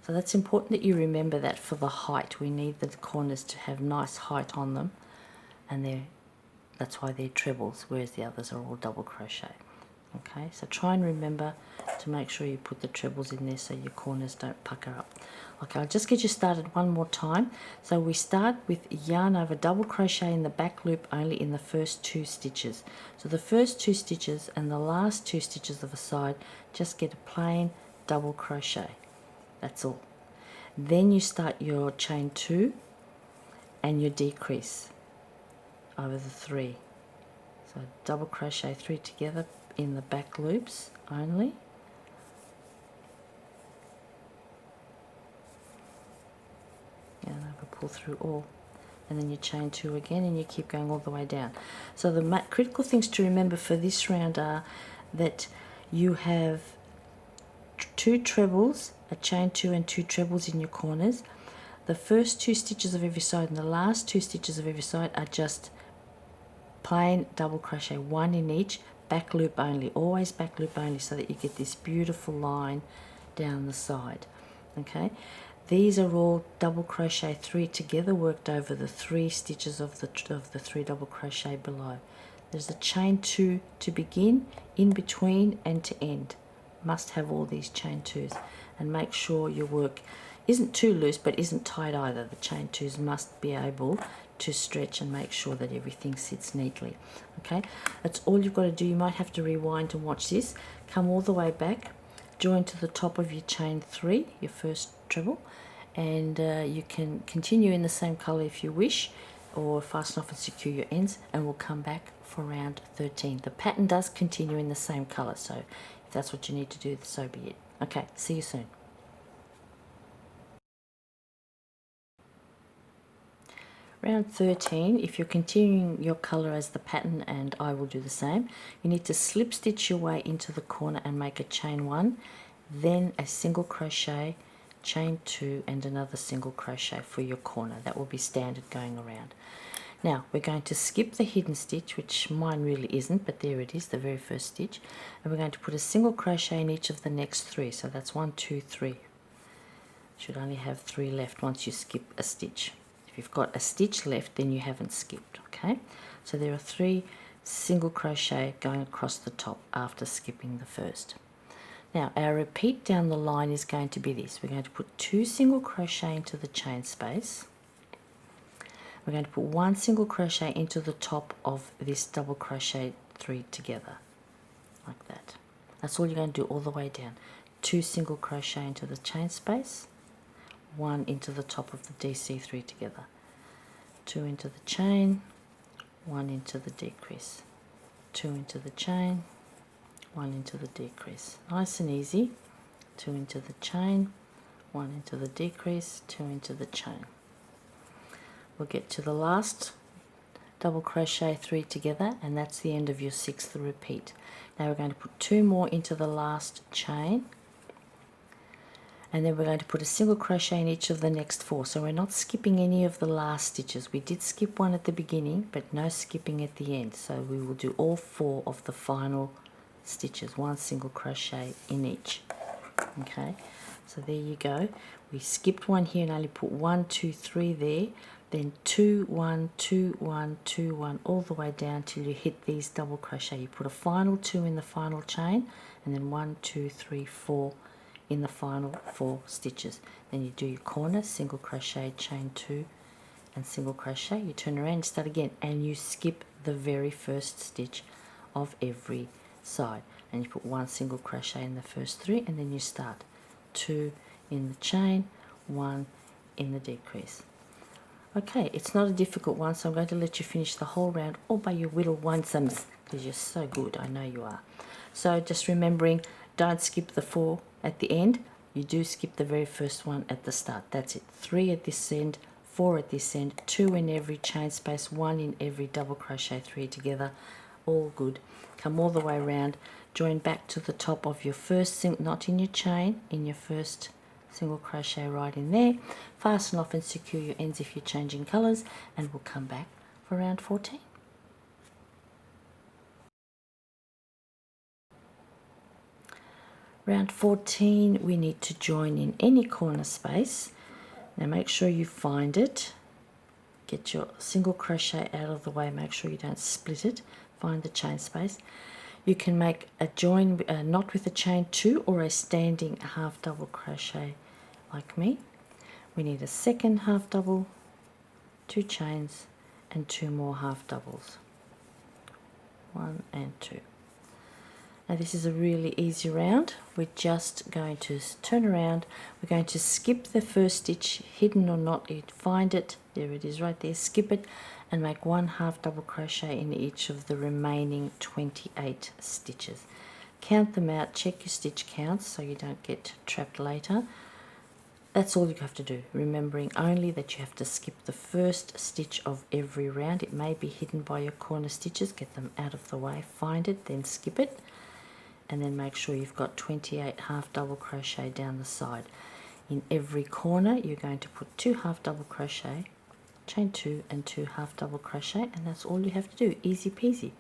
So that's important that you remember that for the height. We need the corners to have nice height on them, and that's why they're trebles, whereas the others are all double crochet. Okay, so try and remember to make sure you put the trebles in there so your corners don't pucker up. Okay, I'll just get you started one more time. So we start with yarn over, double crochet in the back loop only in the first 2 stitches. So the first 2 stitches and the last 2 stitches of a side, just get a plain double crochet. That's all. Then you start your chain 2 and your decrease over the 3. So double crochet 3 together in the back loops only. Yarn over, pull through all. and then you chain 2 again, and you keep going all the way down. So the critical things to remember for this round are that you have 2 trebles, a chain 2 and 2 trebles in your corners. The first 2 stitches of every side and the last 2 stitches of every side are just plain double crochet, 1 in each, back loop only, always back loop only, so that you get this beautiful line down the side. Okay, these are all double crochet 3 together, worked over the 3 stitches of the 3 double crochet below. There's a chain 2 to begin, in between, and to end. Must have all these chain 2s, and make sure your work isn't too loose but isn't tight either. The chain 2s must be able to stretch and make sure that everything sits neatly. Okay, that's all you've got to do. You might have to rewind and watch this. Come all the way back, join to the top of your chain 3, your first treble, and you can continue in the same color if you wish, or fasten off and secure your ends, and we'll come back for round 13. The pattern does continue in the same color, so if that's what you need to do, so be it. Okay, see you soon. Round 13, if you're continuing your colour as the pattern, and I will do the same, you need to slip stitch your way into the corner and make a chain 1, then a single crochet, chain 2 and another single crochet for your corner. That will be standard going around. Now we're going to skip the hidden stitch, which mine really isn't, but there it is, the very first stitch, and we're going to put a single crochet in each of the next 3. So that's 1, 2, 3. Should only have 3 left once you skip a stitch. If you've got a stitch left, then you haven't skipped. Okay, so there are 3 single crochet going across the top after skipping the first. Now our repeat down the line is going to be this. We're going to put 2 single crochet into the chain space. We're going to put 1 single crochet into the top of this double crochet 3 together, like that. That's all you're going to do all the way down. 2 single crochet into the chain space, 1 into the top of the DC3 together, 2 into the chain, 1 into the decrease, 2 into the chain, 1 into the decrease. Nice and easy. 2 into the chain, 1 into the decrease, 2 into the chain. We'll get to the last double crochet 3 together, and that's the end of your 6th repeat. Now we're going to put 2 more into the last chain, and then we're going to put a single crochet in each of the next 4. So we're not skipping any of the last stitches. We did skip 1 at the beginning, but no skipping at the end. So we will do all 4 of the final stitches, 1 single crochet in each. Okay, so there you go. We skipped 1 here and only put 1, 2, 3 there, then 2, 1, 2, 1, 2, 1, all the way down till you hit these double crochet. You put a final 2 in the final chain, and then 1, 2, 3, 4 in the final 4 stitches. Then you do your corner, single crochet, chain 2 and single crochet. You turn around and start again, and you skip the very first stitch of every side, and you put 1 single crochet in the first 3, and then you start 2 in the chain, 1 in the decrease. Okay, it's not a difficult one, so I'm going to let you finish the whole round all by your little onesomes, because you're so good, I know you are. So just remembering, don't skip the 4 at the end. You do skip the very first one at the start. That's it. 3 at this end, 4 at this end, 2 in every chain space, 1 in every double crochet 3 together. All good. Come all the way around, join back to the top of your first, not in your chain, in your first single crochet right in there. Fasten off and secure your ends if you're changing colors, and we'll come back for round 14. Round 14, we need to join in any corner space. Now make sure you find it. Get your single crochet out of the way, make sure you don't split it. Find the chain space. You can make a join knot with a chain 2 or a standing half double crochet like me. We need a second half double, 2 chains and 2 more half doubles, 1 and 2. Now this is a really easy round. We're just going to turn around. We're going to skip the first stitch, hidden or not, you'd find it. There it is right there. Skip it and make 1 half double crochet in each of the remaining 28 stitches. Count them out, check your stitch counts so you don't get trapped later. That's all you have to do, remembering only that you have to skip the first stitch of every round. It may be hidden by your corner stitches. Get them out of the way, find it, then skip it, and then make sure you've got 28 half double crochet down the side. In every corner you're going to put 2 half double crochet, chain 2 and 2 half double crochet, and that's all you have to do. Easy peasy.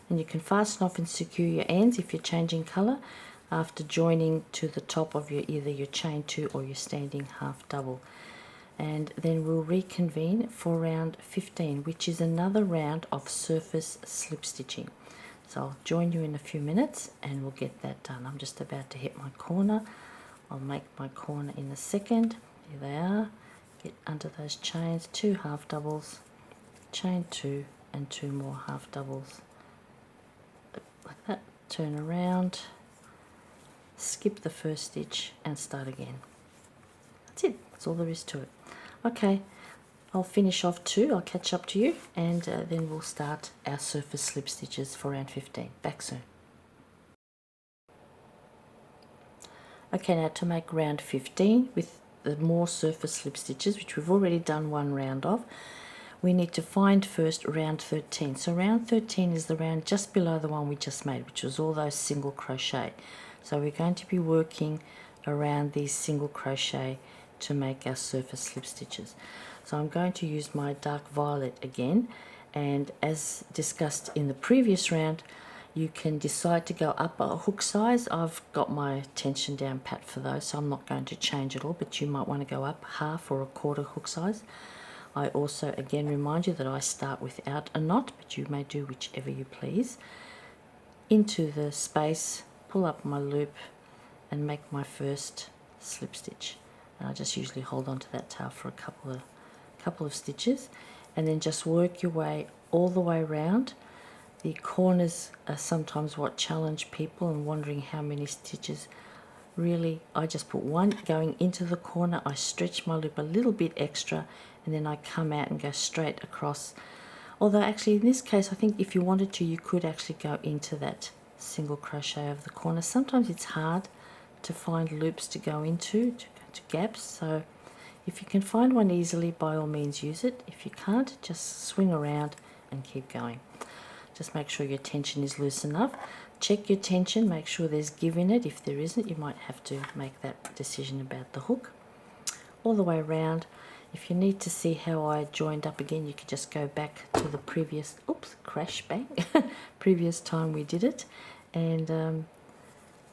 And you can fasten off and secure your ends if you're changing colour after joining to the top of your either your chain 2 or your standing half double. And then we'll reconvene for round 15, which is another round of surface slip stitching. So I'll join you in a few minutes and we'll get that done. I'm just about to hit my corner. I'll make my corner in a second. Here they are. Get under those chains, 2 half doubles, chain 2 and 2 more half doubles. Like that, turn around, skip the first stitch and start again. That's it, that's all there is to it. Okay, I'll finish off 2, I'll catch up to you, and then we'll start our surface slip stitches for round 15. Back soon. Okay, now to make round 15 with the more surface slip stitches, which we've already done one round of, we need to find first round 13. So round 13 is the round just below the one we just made, which was all those single crochet. So we're going to be working around these single crochet to make our surface slip stitches. So I'm going to use my dark violet again, and as discussed in the previous round, you can decide to go up a hook size. I've got my tension down pat for those, so I'm not going to change at all, but you might want to go up half or a quarter hook size. I also again remind you that I start without a knot, but you may do whichever you please. Into the space, pull up my loop and make my first slip stitch. And I just usually hold on to that tail for a couple of stitches, and then just work your way all the way around. The corners are sometimes what challenge people and wondering how many stitches. Really, I just put one going into the corner, I stretch my loop a little bit extra, and then I come out and go straight across. Although actually in this case, I think if you wanted to, you could actually go into that single crochet over the corner. Sometimes it's hard to find loops to go into, to gaps, so if you can find one easily, by all means use it. If you can't, just swing around and keep going. Just make sure your tension is loose enough. Check your tension, make sure there's give in it. If there isn't, you might have to make that decision about the hook. All the way around. If you need to see how I joined up again, you can just go back to the previous, oops, crash, bang, previous time we did it, and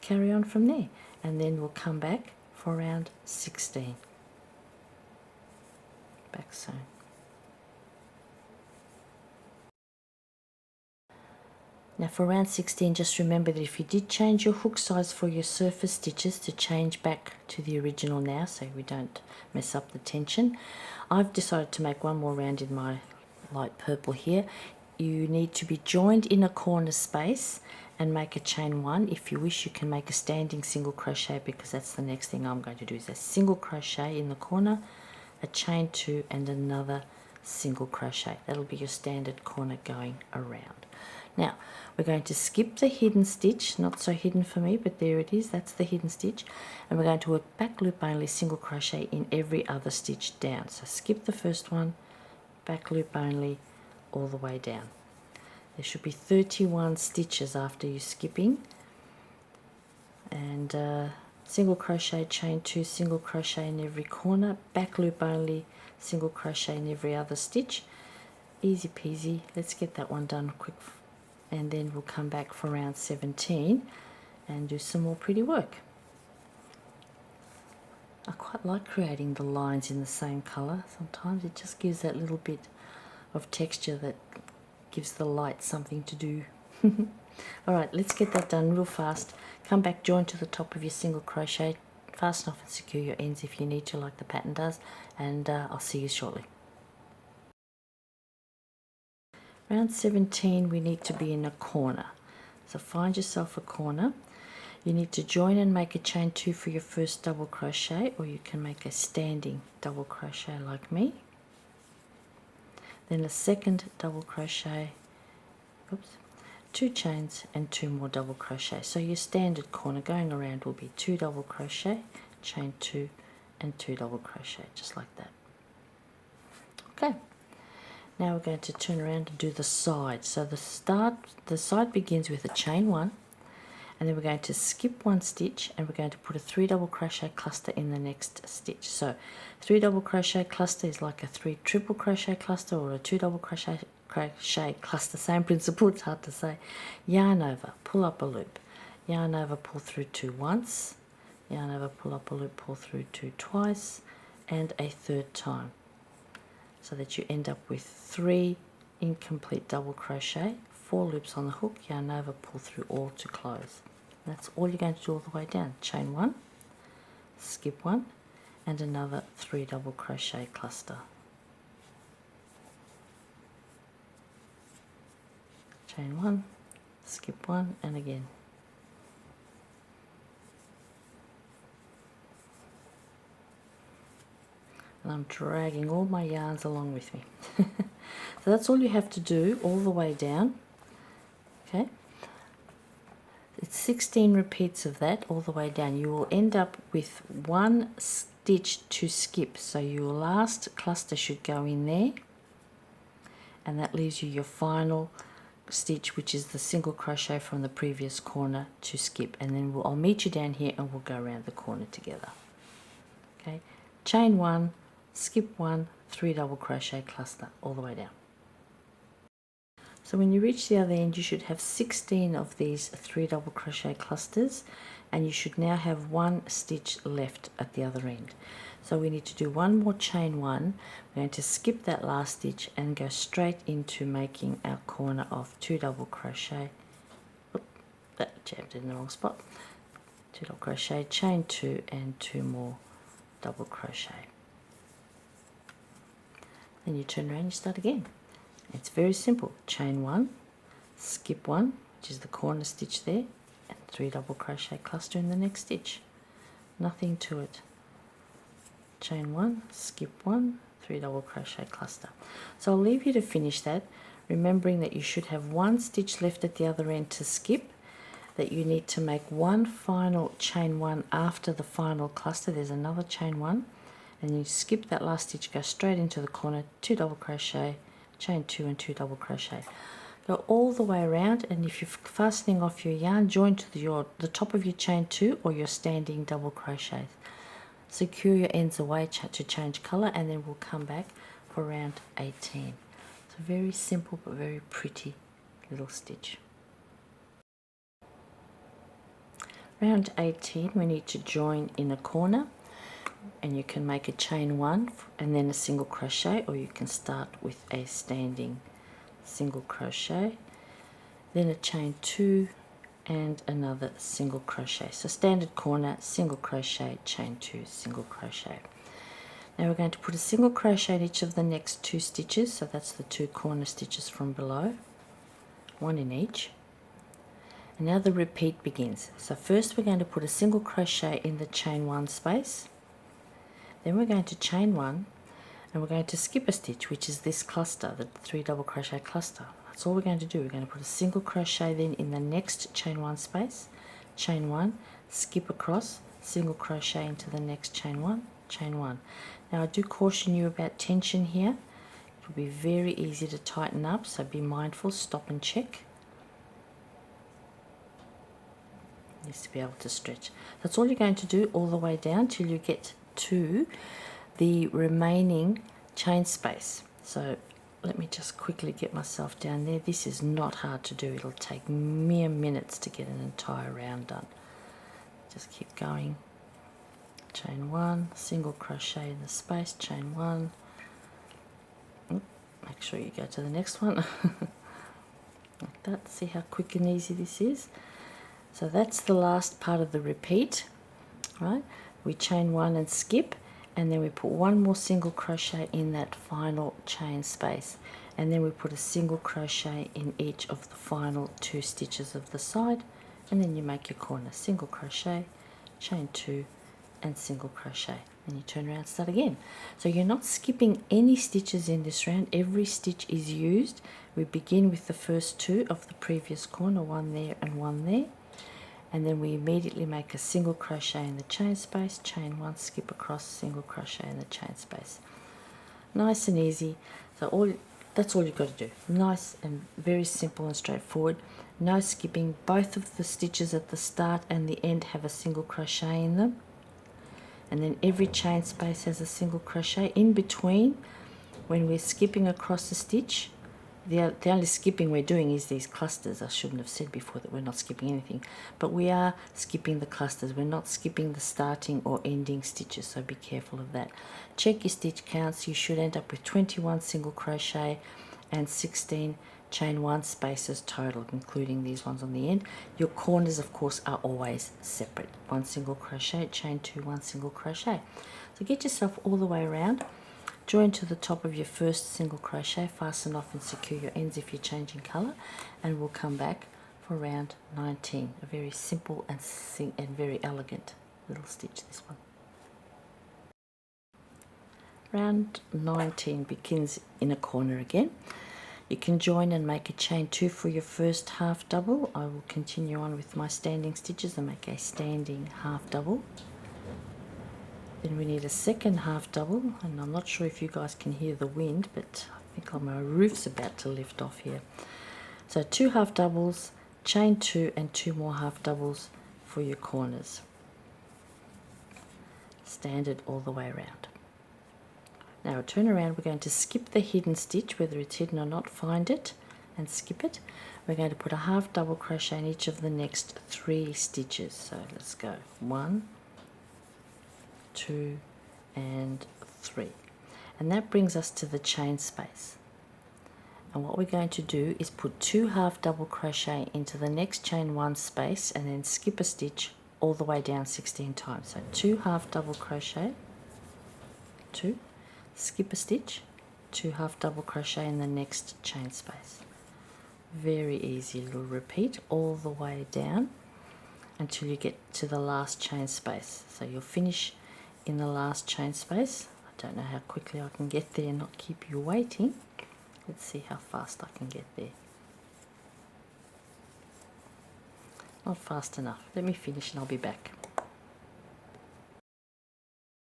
carry on from there. And then we'll come back for round 16. Back soon. Now for round 16, just remember that if you did change your hook size for your surface stitches, to change back to the original now so we don't mess up the tension. I've decided to make one more round in my light purple here. You need to be joined in a corner space and make a chain 1. If you wish, you can make a standing single crochet, because that's the next thing I'm going to do, is a single crochet in the corner, a chain 2 and another single crochet. That'll be your standard corner going around. Now we're going to skip the hidden stitch, not so hidden for me, but there it is, that's the hidden stitch, and we're going to work back loop only single crochet in every other stitch down. So skip the first one, back loop only all the way down. There should be 31 stitches after you skipping, and single crochet, chain 2, single crochet in every corner, back loop only, single crochet in every other stitch. Easy peasy. Let's get that one done quick, and then we'll come back for round 17 and do some more pretty work. I quite like creating the lines in the same colour. Sometimes it just gives that little bit of texture that gives the light something to do. Alright, let's get that done real fast. Come back, join to the top of your single crochet, fasten off and secure your ends if you need to, like the pattern does, and I'll see you shortly. Round 17, we need to be in a corner. So find yourself a corner. You need to join and make a chain 2 for your first double crochet, or you can make a standing double crochet like me. Then a second double crochet, oops, 2 chains and 2 more double crochet. So your standard corner going around will be 2 double crochet, chain 2 and 2 double crochet, just like that. Okay, now we're going to turn around and do the side. So the side begins with a chain 1, and then we're going to skip 1 stitch, and we're going to put a 3 double crochet cluster in the next stitch. So 3 double crochet cluster is like a 3 triple crochet cluster or a 2 double crochet cluster, same principle, it's hard to say. Yarn over, pull up a loop, yarn over, pull through 2 once, yarn over, pull up a loop, pull through 2 twice, and a 3rd time, so that you end up with 3 incomplete double crochet, 4 loops on the hook, yarn over, pull through all to close. That's all you're going to do all the way down. Chain 1, skip 1, and another 3 double crochet cluster. Chain 1, skip 1, and again. And I'm dragging all my yarns along with me. So that's all you have to do all the way down. Okay, it's 16 repeats of that all the way down. You will end up with 1 stitch to skip, so your last cluster should go in there, and that leaves you your final stitch, which is the single crochet from the previous corner to skip, and then I'll meet you down here and we'll go around the corner together. Okay, chain 1, skip 1, 3 double crochet cluster all the way down. So when you reach the other end, you should have 16 of these 3 double crochet clusters, and you should now have 1 stitch left at the other end. So we need to do 1 more chain 1. We're going to skip that last stitch and go straight into making our corner of 2 double crochet. Oop, that jammed in the wrong spot. 2 double crochet, chain 2, and 2 more double crochet. Then you turn around and you start again. It's very simple. Chain 1, skip 1, which is the corner stitch there, and 3 double crochet cluster in the next stitch. Nothing to it. Chain 1, skip 1, 3 double crochet cluster. So I'll leave you to finish that, remembering that you should have 1 stitch left at the other end to skip, that you need to make 1 final chain 1 after the final cluster. There's another chain 1, and you skip that last stitch, go straight into the corner, 2 double crochet, chain 2 and 2 double crochet. Go all the way around, and if you're fastening off your yarn, join to the top of your chain 2 or your standing double crochet. Secure your ends away to change colour, and then we'll come back for round 18. It's a very simple but very pretty little stitch. Round 18, we need to join in a corner, and you can make a chain 1 and then a single crochet, or you can start with a standing single crochet, then a chain 2 and another single crochet. So standard corner, single crochet, chain 2, single crochet. Now we're going to put a single crochet in each of the next 2 stitches, so that's the 2 corner stitches from below, 1 in each. And now the repeat begins. So first we're going to put a single crochet in the chain 1 space, then we're going to chain 1, and we're going to skip a stitch, which is this cluster, the 3 double crochet cluster. That's all we're going to do. We're going to put a single crochet then in the next chain 1 space, chain 1, skip across, single crochet into the next chain 1, chain 1. Now I do caution you about tension here. It will be very easy to tighten up, so be mindful, stop and check. Needs to be able to stretch. That's all you're going to do all the way down till you get to the remaining chain space. So let me just quickly get myself down there. This is not hard to do. It'll take mere minutes to get an entire round done. Just keep going. Chain 1, single crochet in the space, chain 1. Make sure you go to the next one. Like that. See how quick and easy this is? So that's the last part of the repeat, right? We chain 1 and skip, and then we put 1 more single crochet in that final chain space, and then we put a single crochet in each of the final 2 stitches of the side, and then you make your corner, single crochet, chain 2 and single crochet, and you turn around and start again. So you're not skipping any stitches in this round. Every stitch is used. We begin with the first 2 of the previous corner, 1 there and 1 there, and then we immediately make a single crochet in the chain space, chain 1, skip across, single crochet in the chain space. Nice and easy. So that's all you've got to do. Nice and very simple and straightforward. No skipping. Both of the stitches at the start and the end have a single crochet in them, and then every chain space has a single crochet in between. When we're skipping across the stitch, the only skipping we're doing is these clusters. I shouldn't have said before that we're not skipping anything, but we are skipping the clusters. We're not skipping the starting or ending stitches, so be careful of that. Check your stitch counts. You should end up with 21 single crochet and 16 chain 1 spaces total, including these ones on the end. Your corners, of course, are always separate. 1 single crochet, chain 2, 1 single crochet. So get yourself all the way around. Join to the top of your first single crochet, fasten off and secure your ends if you're changing colour, and we'll come back for round 19. A very simple and very elegant little stitch, this one. Round 19 begins in a corner again. You can join and make a chain 2 for your first half double. I will continue on with my standing stitches and make a standing half double. Then we need a second half double, and I'm not sure if you guys can hear the wind, but I think my roof's about to lift off here. So 2 half doubles, chain 2 and 2 more half doubles for your corners. Standard all the way around. Now turn around, we're going to skip the hidden stitch, whether it's hidden or not, find it and skip it. We're going to put a half double crochet in each of the next 3 stitches. So let's go 1, 2 and 3, and that brings us to the chain space. And what we're going to do is put 2 half double crochet into the next chain 1 space and then skip a stitch all the way down 16 times. So 2 half double crochet, 2, skip a stitch, 2 half double crochet in the next chain space. Very easy little repeat all the way down until you get to the last chain space. So you'll finish in the last chain space. I don't know how quickly I can get there and not keep you waiting. Let's see how fast I can get there. Not fast enough. Let me finish and I'll be back.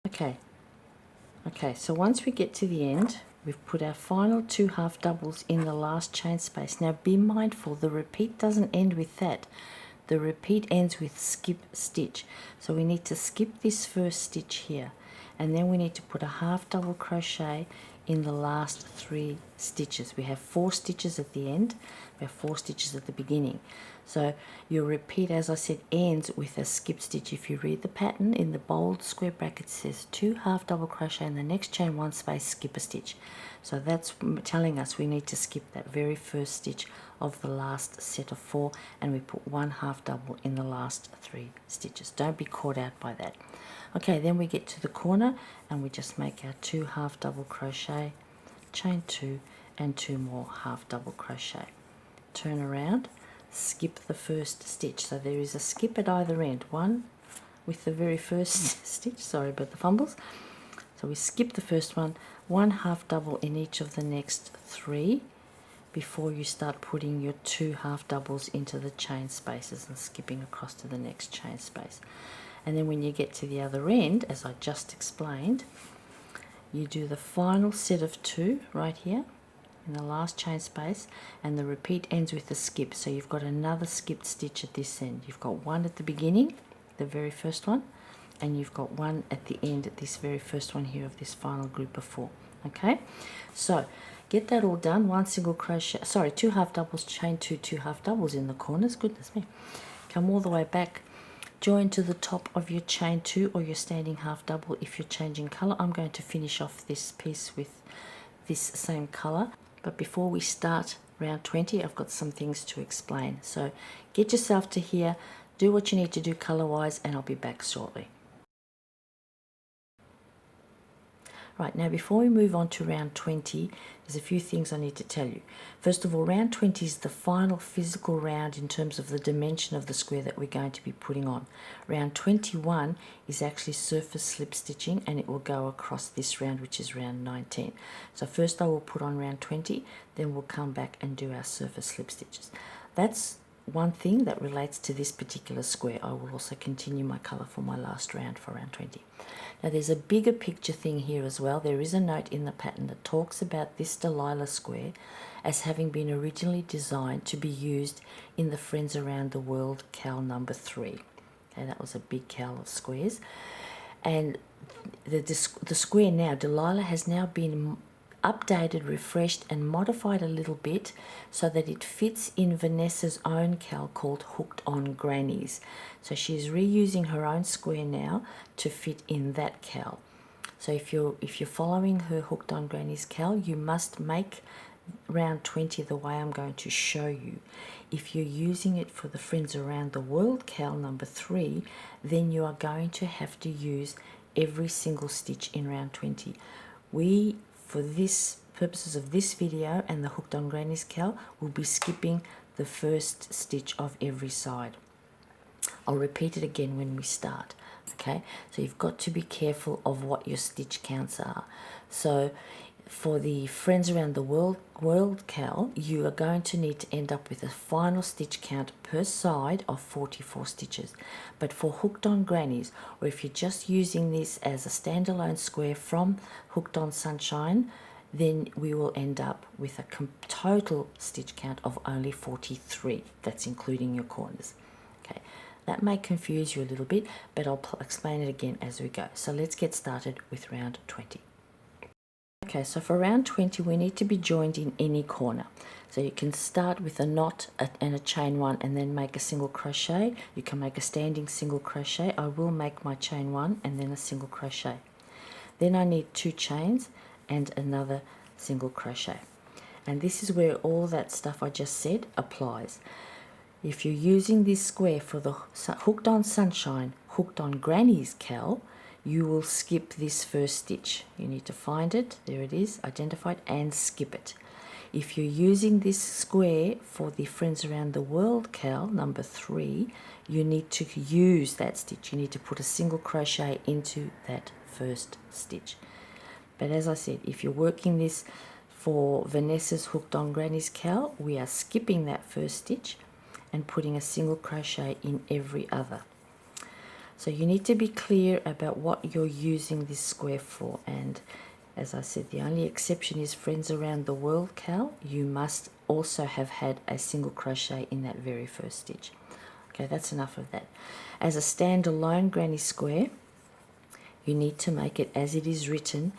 Okay, so once we get to the end, we've put our final 2 half doubles in the last chain space. Now be mindful, the repeat doesn't end with that. The repeat ends with skip stitch. So we need to skip this first stitch here, and then we need to put a half double crochet in the last 3 stitches. We have 4 stitches at the end, we have 4 stitches at the beginning. So your repeat, as I said, ends with a skip stitch. If you read the pattern in the bold square bracket, it says 2 half double crochet in the next chain 1 space, skip a stitch. So that's telling us we need to skip that very first stitch of the last set of 4, and we put 1 half double in the last 3 stitches. Don't be caught out by that. Okay, then we get to the corner and we just make our 2 half double crochet, chain 2 and 2 more half double crochet. Turn around, skip the first stitch. So there is a skip at either end, one with the very first stitch, sorry about the fumbles. So we skip the first one, 1 half double in each of the next 3 before you start putting your 2 half doubles into the chain spaces and skipping across to the next chain space. And then when you get to the other end, as I just explained, you do the final set of 2 right here in the last chain space, and the repeat ends with a skip. So you've got another skipped stitch at this end. You've got 1 at the beginning, the very first one, and you've got 1 at the end at this very first one here of this final group of 4. Okay, so get that all done. 1 single crochet, sorry, 2 half doubles, chain 2, 2 half doubles in the corners. Goodness me. Come all the way back, join to the top of your chain 2 or your standing half double if you're changing color. I'm going to finish off this piece with this same color, but before we start round 20, I've got some things to explain. So get yourself to here, do what you need to do color wise, and I'll be back shortly. Right, now before we move on to round 20, there's a few things I need to tell you. First of all, round 20 is the final physical round in terms of the dimension of the square that we're going to be putting on. Round 21 is actually surface slip stitching, and it will go across this round, which is round 19. So first I will put on round 20, then we'll come back and do our surface slip stitches. That's one thing that relates to this particular square. I will also continue my colour for my last round, for round 20. Now there's a bigger picture thing here as well. There is a note in the pattern that talks about this Delilah square as having been originally designed to be used in the Friends Around the World cowl number 3. Okay, that was a big cowl of squares. And the square now, Delilah, has now been updated, refreshed and modified a little bit so that it fits in Vanessa's own cowl called Hooked on Grannies. So she's reusing her own square now to fit in that cowl. So if you're following her Hooked on Grannies cowl, you must make round 20 the way I'm going to show you. If you're using it for the Friends Around the World cowl number 3, then you are going to have to use every single stitch in round 20. We, for this purposes of this video and the Hooked on Grannies cowl, will be skipping the first stitch of every side. I'll repeat it again when we start. Okay, so you've got to be careful of what your stitch counts are. So for the Friends Around the World cowl, you are going to need to end up with a final stitch count per side of 44 stitches. But for Hooked on Grannies, or if you're just using this as a standalone square from Hooked on Sunshine, then we will end up with a total stitch count of only 43. That's including your corners. Okay, that may confuse you a little bit, but I'll explain it again as we go. So let's get started with round 20. Okay, so for round 20 we need to be joined in any corner. So you can start with a knot and a chain 1 and then make a single crochet. You can make a standing single crochet. I will make my chain 1 and then a single crochet. Then I need 2 chains and another single crochet. And this is where all that stuff I just said applies. If you're using this square for the Hooked on Sunshine, Hooked on Grannies cowl, you will skip this first stitch. You need to find it, there it is, identify it, and skip it. If you're using this square for the Friends Around the World cowl number 3, you need to use that stitch. You need to put a single crochet into that first stitch. But as I said, if you're working this for Vanessa's Hooked on Grannies cowl, we are skipping that first stitch and putting a single crochet in every other. So you need to be clear about what you're using this square for, and as I said, the only exception is Friends Around the World cowl. You must also have had a single crochet in that very first stitch. Okay, that's enough of that. As a standalone granny square, you need to make it as it is written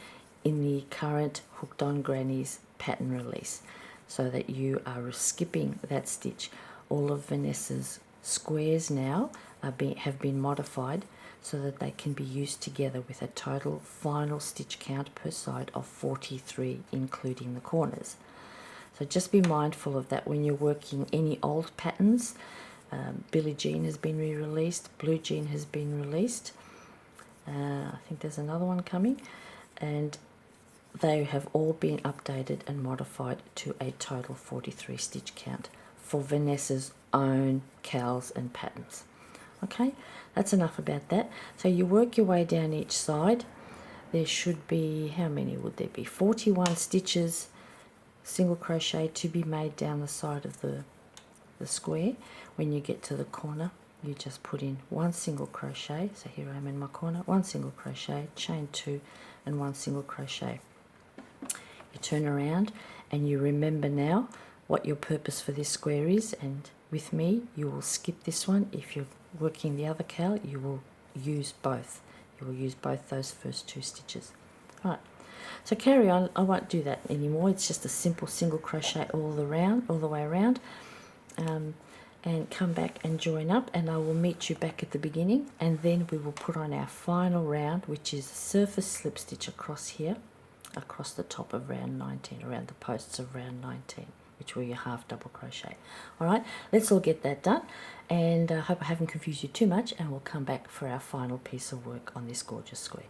in the current Hooked on Grannies pattern release, so that you are skipping that stitch. All of Vanessa's squares now have been modified so that they can be used together with a total final stitch count per side of 43, including the corners. So just be mindful of that when you're working any old patterns. Billie Jean has been re-released, Blue Jean has been released, I think there's another one coming, and they have all been updated and modified to a total 43 stitch count for Vanessa's own cowls and patterns. Okay, that's enough about that. So you work your way down each side. There should be, how many would there be? 41 stitches, single crochet to be made down the side of the square. When you get to the corner, you just put in 1 single crochet. So here I am in my corner, 1 single crochet, chain 2 and 1 single crochet. You turn around and you remember now what your purpose for this square is, and with me you will skip this one. If you're working the other cowl, you will use both. You will use both those first 2 stitches. Right, so carry on. I won't do that anymore. It's just a simple single crochet all the way around, and come back and join up, and I will meet you back at the beginning, and then we will put on our final round, which is a surface slip stitch across here, across the top of round 19, around the posts of round 19, which will your half double crochet. All right, let's all get that done, and I hope I haven't confused you too much, and we'll come back for our final piece of work on this gorgeous square.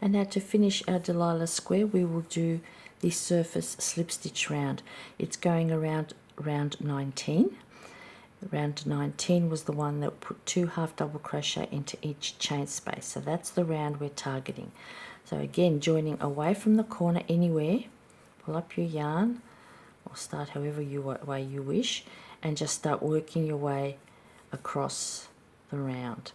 And now to finish our Delilah square, we will do the surface slip stitch round. It's going around round 19. Round 19 was the one that put 2 half double crochet into each chain space. So that's the round we're targeting. So again, joining away from the corner anywhere, pull up your yarn, or start however way you wish, and just start working your way across the round.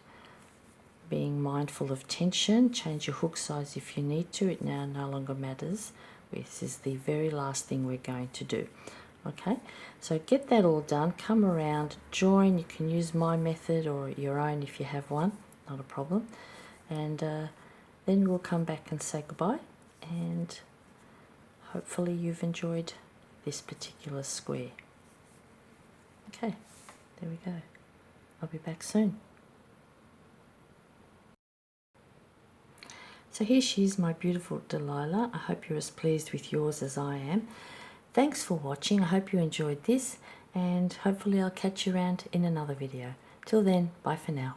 Being mindful of tension, change your hook size if you need to, it now no longer matters. This is the very last thing we're going to do. Okay, so get that all done, come around, join. You can use my method or your own if you have one, not a problem. And then we'll come back and say goodbye, and hopefully you've enjoyed this particular square. Okay, there we go. I'll be back soon. So here she is, my beautiful Delilah. I hope you're as pleased with yours as I am. Thanks for watching. I hope you enjoyed this, and hopefully I'll catch you around in another video. Till then, bye for now.